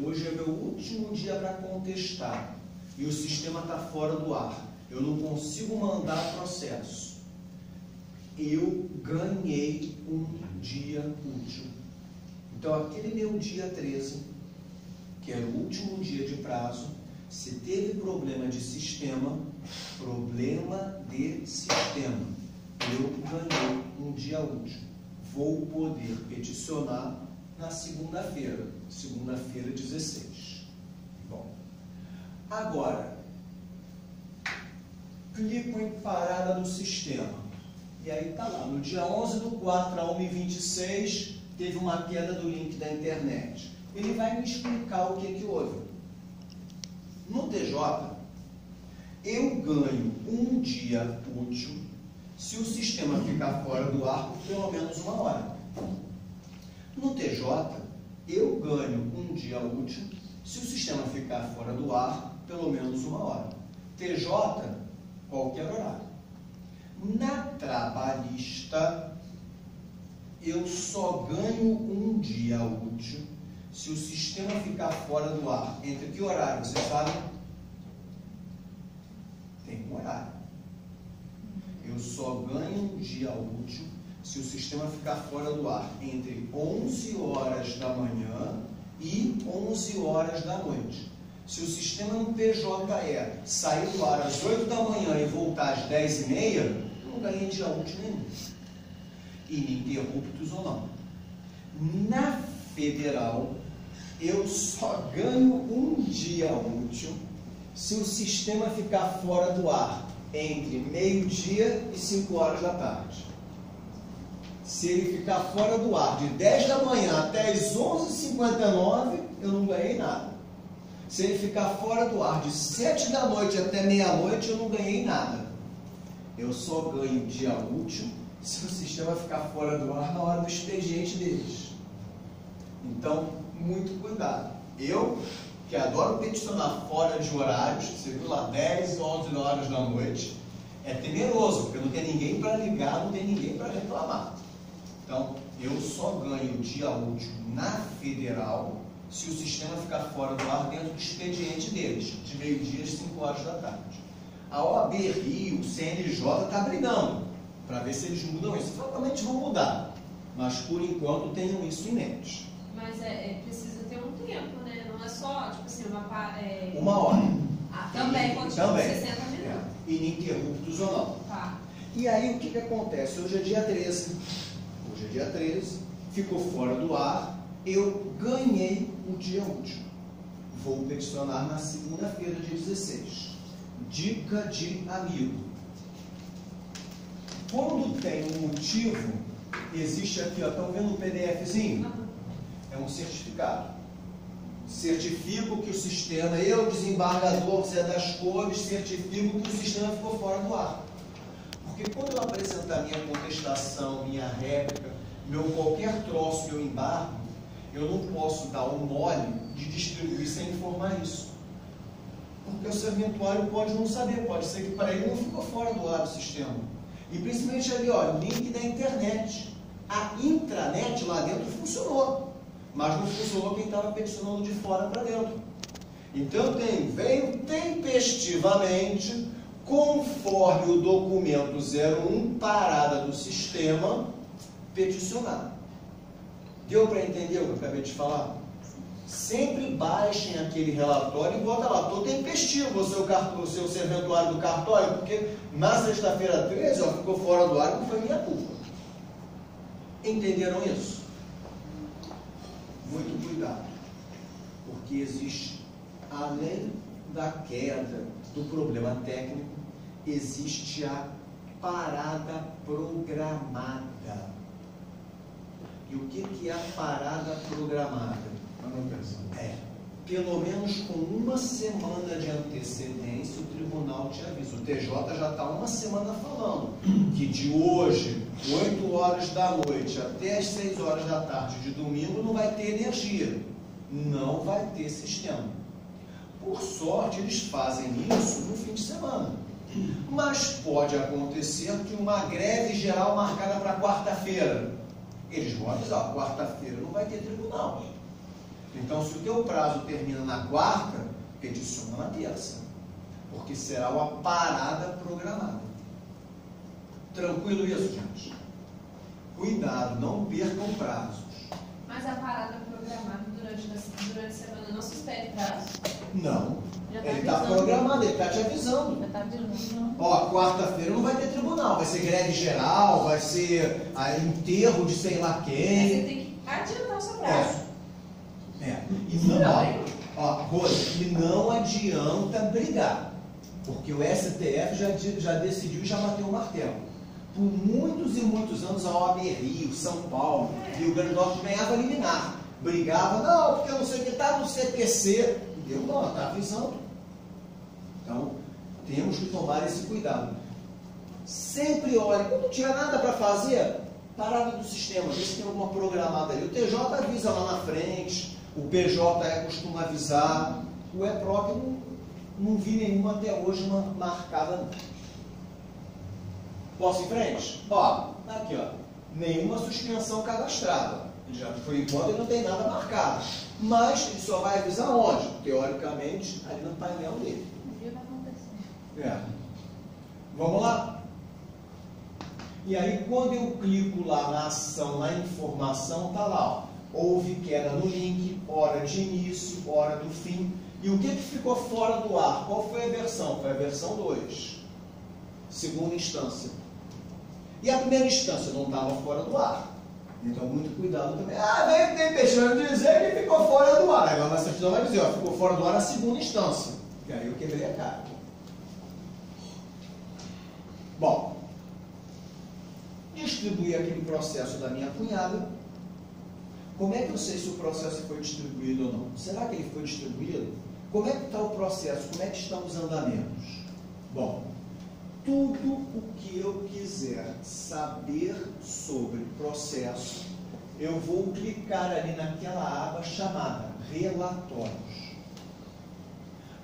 hoje é meu último dia para contestar, e o sistema está fora do ar, eu não consigo mandar processo, eu ganhei um dia útil. Então aquele meu dia 13, que era o último dia de prazo, se teve problema de sistema, eu ganhei um dia útil. Vou poder peticionar na segunda-feira, 16. Bom, agora, clico em parada do sistema. E aí tá lá, no dia 11/4 a 1h26, teve uma queda do link da internet. Ele vai me explicar o que houve. No TJ, eu ganho um dia útil se o sistema ficar fora do ar por pelo menos 1 hora. No TJ, eu ganho um dia útil se o sistema ficar fora do ar pelo menos 1 hora. TJ, qualquer horário. Na trabalhista, eu só ganho um dia útil se o sistema ficar fora do ar. Entre que horário? Vocês sabem? Tem um horário. Eu só ganho um dia útil se o sistema ficar fora do ar entre 11 horas da manhã e 11 horas da noite. Se o sistema no PJE sair do ar às 8 da manhã e voltar às 10h30, eu não ganhei dia útil nenhum. Ininterruptos ou não. Na federal, eu só ganho um dia útil se o sistema ficar fora do ar entre meio-dia e 5 horas da tarde. Se ele ficar fora do ar de 10 da manhã até as 11h59, eu não ganhei nada. Se ele ficar fora do ar de 7 da noite até meia-noite, eu não ganhei nada. Eu só ganho dia útil se o sistema ficar fora do ar na hora do expediente deles. Então, muito cuidado. Eu, que adoro peticionar fora de horários, você viu lá, 10, 11 horas da noite, é temeroso, porque não tem ninguém para ligar, não tem ninguém para reclamar. Então, eu só ganho dia útil na federal se o sistema ficar fora do ar dentro do expediente deles, de meio-dia às 5 horas da tarde. A OAB Rio, o CNJ está brigando para ver se eles mudam isso. Fatalmente vão mudar, mas por enquanto tenham isso em mente. Mas precisa ter um tempo, né? Não é só, tipo assim, uma hora. Também, continua 60 minutos. Ininterruptos ou não. Tá. E aí o que acontece? Hoje é dia 13. Hoje é dia 13. Ficou fora do ar. Eu ganhei o dia útil. Vou peticionar na segunda-feira, dia 16. Dica de amigo. Quando tem um motivo, existe aqui, ó, estão vendo o PDFzinho? É um certificado. Certifico que o sistema, eu, desembargador Zé das Cores, certifico que o sistema ficou fora do ar. Porque quando eu apresentar minha contestação, minha réplica, meu qualquer troço que eu embargo, eu não posso dar o mole de distribuir sem informar isso. Porque o serventuário pode não saber, pode ser que para ele não ficou fora do ar o sistema. E principalmente ali, ó, link da internet. A intranet lá dentro funcionou, mas não funcionou quem estava peticionando de fora para dentro. Então veio tempestivamente, conforme o documento 01, parada do sistema, peticionar. Deu para entender o que eu acabei de falar? Sempre baixem aquele relatório e bota lá, estou tempestivo o seu serventuário do cartório, porque na sexta-feira 13, ó, ficou fora do ar, não foi minha culpa. Entenderam isso? Muito cuidado, porque existe, além da queda do problema técnico, existe a parada programada. E o que é a parada programada? Pelo menos com uma semana de antecedência, o tribunal te avisa. O TJ já está uma semana falando que de hoje, 8 horas da noite até as 6 horas da tarde de domingo, não vai ter energia, não vai ter sistema. Por sorte, eles fazem isso no fim de semana. Mas pode acontecer que uma greve geral marcada para quarta-feira, eles vão avisar, quarta-feira não vai ter tribunal. Então, se o teu prazo termina na quarta, peticiona na terça, porque será uma parada programada. Tranquilo isso, gente? Cuidado, não percam prazos. Mas a parada programada durante a semana não suspende prazo? Não. Ele está programado, ele está te avisando. Ó, quarta-feira não vai ter tribunal, vai ser greve geral, vai ser enterro de sei lá quem. Você tem que adiantar o seu prazo. E não, Rose, e não adianta brigar, porque o STF já decidiu e já bateu o martelo. Por muitos e muitos anos, a OAB Rio, São Paulo, Rio Grande do Norte ganhava liminar. Brigava, não, porque eu não sei o que está no CPC. Eu não, está avisando. Então, temos que tomar esse cuidado. Sempre olhe, quando não tiver nada para fazer, parada do sistema, vê se tem alguma programada ali. O TJ avisa lá na frente, o PJ costuma avisar, o EPROC não vi nenhuma até hoje marcada não. Posso ir em frente? Ó, aqui ó, nenhuma suspensão cadastrada. Já, por enquanto ele não tem nada marcado. Mas ele só vai avisar onde? Teoricamente, ali no painel dele. Um dia vai acontecer. É. Vamos lá? E aí, quando eu clico lá na ação, na informação, tá lá, ó, houve queda no link, hora de início, hora do fim. E o que ficou fora do ar? Qual foi a versão? Foi a versão 2. Segunda instância. E a primeira instância não estava fora do ar. Então, muito cuidado também. Ah, vem deixando de dizer que ficou fora do ar. Agora, mas você vai dizer, ó, ficou fora do ar a segunda instância. E aí eu quebrei a cara. Bom, distribuí aquele processo da minha cunhada. Como é que eu sei se o processo foi distribuído ou não? Será que ele foi distribuído? Como é que está o processo? Como é que estão os andamentos? Bom, tudo o que eu quiser saber sobre processo, eu vou clicar ali naquela aba chamada Relatórios.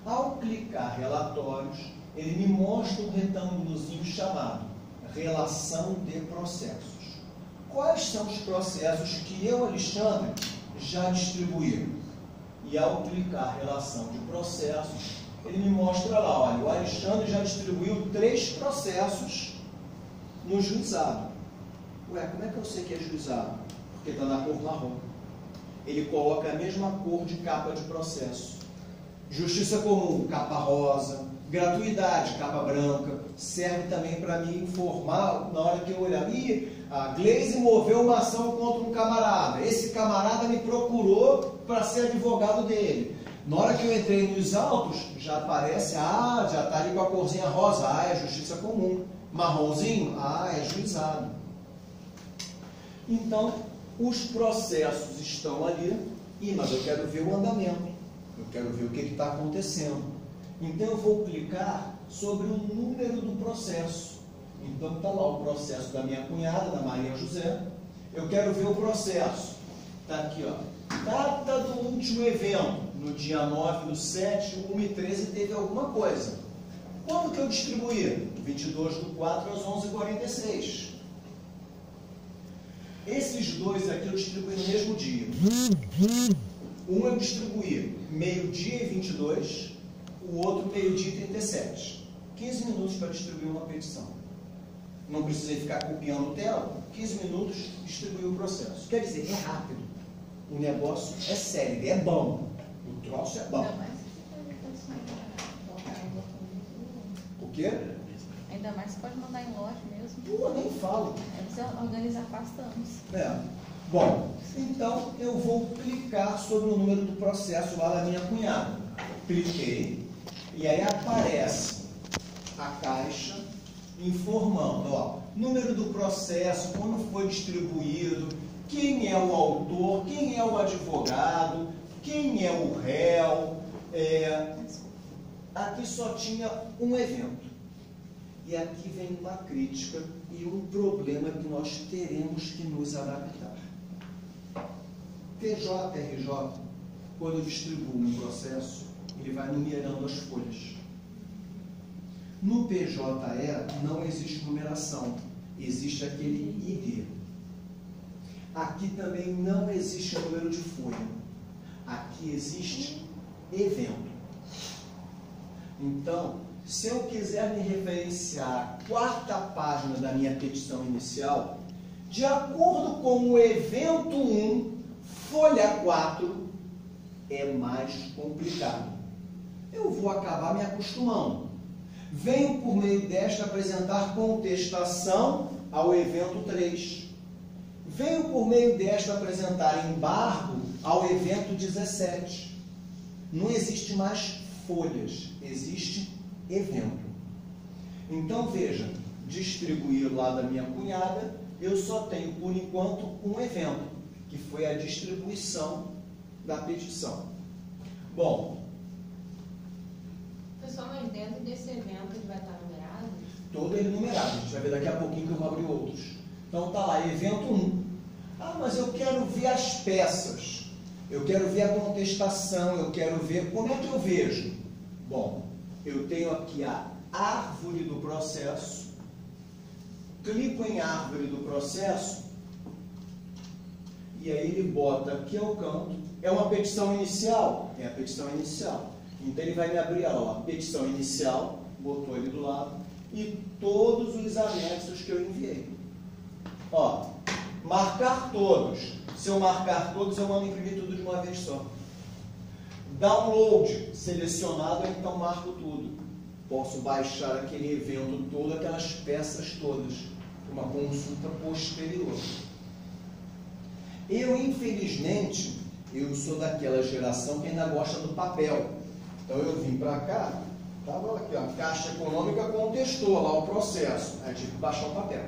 Ao clicar Relatórios, ele me mostra um retângulozinho chamado Relação de Processos. Quais são os processos que eu, Alexandre, já distribuí? E ao clicar Relação de Processos, ele me mostra lá, olha, o Alexandre já distribuiu 3 processos no juizado. Ué, como é que eu sei que é juizado? Porque está na cor marrom. Ele coloca a mesma cor de capa de processo. Justiça comum, capa rosa. Gratuidade, capa branca. Serve também para me informar na hora que eu olhar. A Glaze moveu uma ação contra um camarada. Esse camarada me procurou para ser advogado dele. Na hora que eu entrei nos autos, já aparece, já está ali com a corzinha rosa, é justiça comum. Marronzinho, é juizado. Então, os processos estão ali, mas eu quero ver o andamento, eu quero ver o que está acontecendo. Então, eu vou clicar sobre o número do processo. Então, está lá o processo da minha cunhada, da Maria José. Eu quero ver o processo. Está aqui, ó. Data do último evento, no dia 9/7, 1h13, teve alguma coisa. Quando que eu distribuí? 22/4 às 11h46. Esses dois aqui eu distribuí no mesmo dia. Um eu distribuí meio-dia e 22, o outro meio-dia e 37. 15 minutos para distribuir uma petição. Não precisei ficar copiando tela, 15 minutos, distribuir o processo. Quer dizer, é rápido. O negócio é sério, é bom. O troço é bom. O quê? Ainda mais você pode mandar em lote mesmo. Pô, nem falo. Você organizar bastante. Bom, então eu vou clicar sobre o número do processo lá da minha cunhada. Cliquei e aí aparece a caixa informando, ó, número do processo, quando foi distribuído, quem é o autor, quem é o advogado, quem é o réu. Aqui só tinha um evento. E aqui vem uma crítica e um problema que nós teremos que nos adaptar. PJ-RJ, quando eu distribuo um processo, ele vai numerando as folhas. No PJE não existe numeração, existe aquele ID. Aqui também não existe número de folha. Aqui existe evento. Então, se eu quiser me referenciar à 4ª página da minha petição inicial, de acordo com o evento 1, folha 4, é mais complicado. Eu vou acabar me acostumando. Venho por meio desta apresentar contestação ao evento 3. Venho por meio desta apresentar embargo ao evento 17. Não existe mais folhas, existe evento. Então veja, distribuir lá da minha cunhada, eu só tenho, por enquanto, um evento, que foi a distribuição da petição. Bom, eu só não entendo desse evento, ele vai estar numerado? Todo ele numerado, a gente vai ver daqui a pouquinho que eu vou abrir outros. Então tá lá, evento 1. Ah, mas eu quero ver as peças, eu quero ver a contestação, eu quero ver, como é que eu vejo? Bom, eu tenho aqui a árvore do processo, clico em árvore do processo, e aí ele bota aqui ao canto, é uma petição inicial? É a petição inicial. Então ele vai me abrir a petição inicial, botou ele do lado, e todos os anexos que eu enviei. Ó, marcar todos. Se eu marcar todos, eu mando imprimir tudo de uma vez só. Download, selecionado, então marco tudo. Posso baixar aquele evento todo, aquelas peças todas, uma consulta posterior. Eu, infelizmente, eu sou daquela geração que ainda gosta do papel. Então eu vim para cá, estava aqui, a Caixa Econômica contestou lá o processo. Aí tive que baixar o papel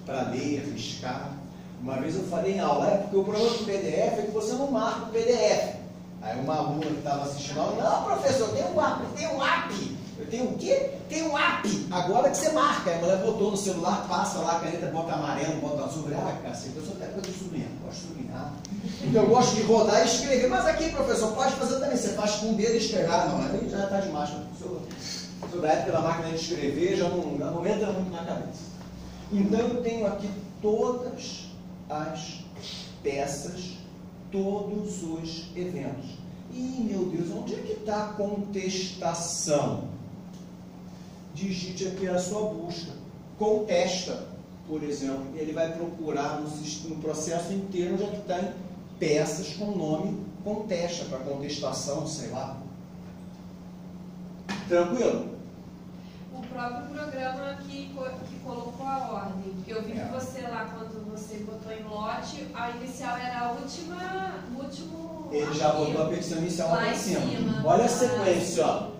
para ler, riscar. Uma vez eu falei em aula, porque o problema do PDF é que você não marca o PDF. Aí uma aluna que estava assistindo a aula, não, professor, tem um app. Eu tenho o quê? Tem um app. Agora que você marca. Aí a mulher botou no celular, passa lá a caneta, bota amarelo, bota azul. Ah, cacete, eu sou da época de sublinhar, gosto de sublinhar. Então eu gosto de rodar e escrever. Mas aqui, professor, pode fazer também. Você faz com o dedo e escrever. Ah, não, aí já está demais. Sou da época da máquina de escrever, já não entra muito na cabeça. Então eu tenho aqui todas as peças, todos os eventos. Ih, meu Deus, onde é que está a contestação? Digite aqui a sua busca. Contesta, por exemplo, e ele vai procurar no processo inteiro onde é que tem peças com nome contesta, para contestação, sei lá. Tranquilo? O próprio programa que colocou a ordem, porque eu vi que você lá, quando você botou em lote, a inicial era o último. Ele já botou a petição inicial lá em cima. Olha a sequência, ó.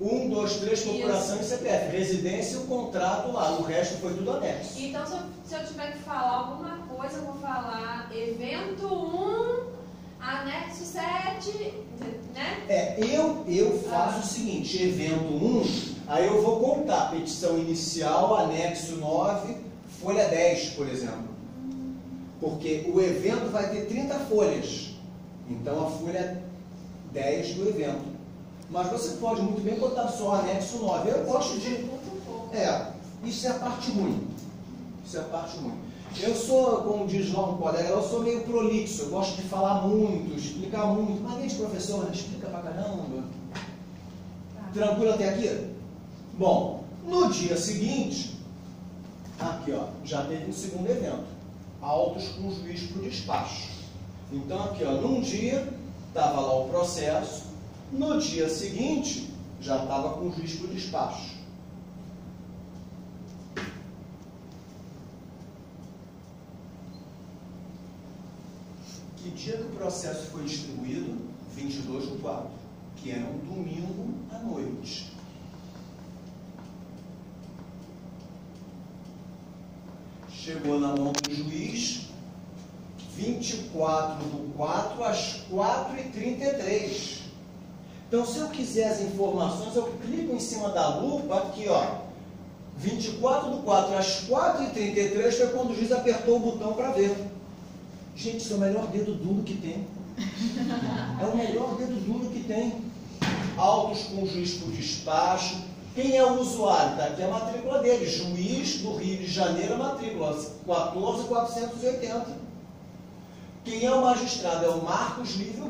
1, 2, 3, procuração e CPF. Residência e o contrato lá. O resto foi tudo anexo. Então, se eu tiver que falar alguma coisa, eu vou falar evento 1, anexo 7, né? Eu faço o seguinte, evento 1, aí eu vou contar petição inicial, anexo 9, folha 10, por exemplo. Porque o evento vai ter 30 folhas. Então, a folha 10 do evento. Mas você pode muito bem botar só anexo 9. Eu gosto de... isso é a parte ruim. Isso é a parte ruim. Eu sou, como diz lá um colega, eu sou meio prolixo. Eu gosto de falar muito, explicar muito. Mas, gente, professor, explica pra caramba. Tranquilo até aqui? Bom, no dia seguinte, aqui, ó, já teve um segundo evento. Autos com juiz para o despacho. Então, aqui, ó, num dia, estava lá o processo. No dia seguinte, já estava com o juiz para o despacho. Que dia que o processo foi distribuído? 22/4, que era um domingo à noite. Chegou na mão do juiz, 24/4, às 4h33. Então, se eu quiser as informações, eu clico em cima da lupa, aqui, ó. 24/4, às 4h33, foi quando o juiz apertou o botão para ver. Gente, isso é o melhor dedo duro que tem. É o melhor dedo duro que tem. Autos com juiz por despacho. Quem é o usuário? Está aqui a matrícula dele. Juiz do Rio de Janeiro, matrícula 14.480. Quem é o magistrado? É o Marcos Lívio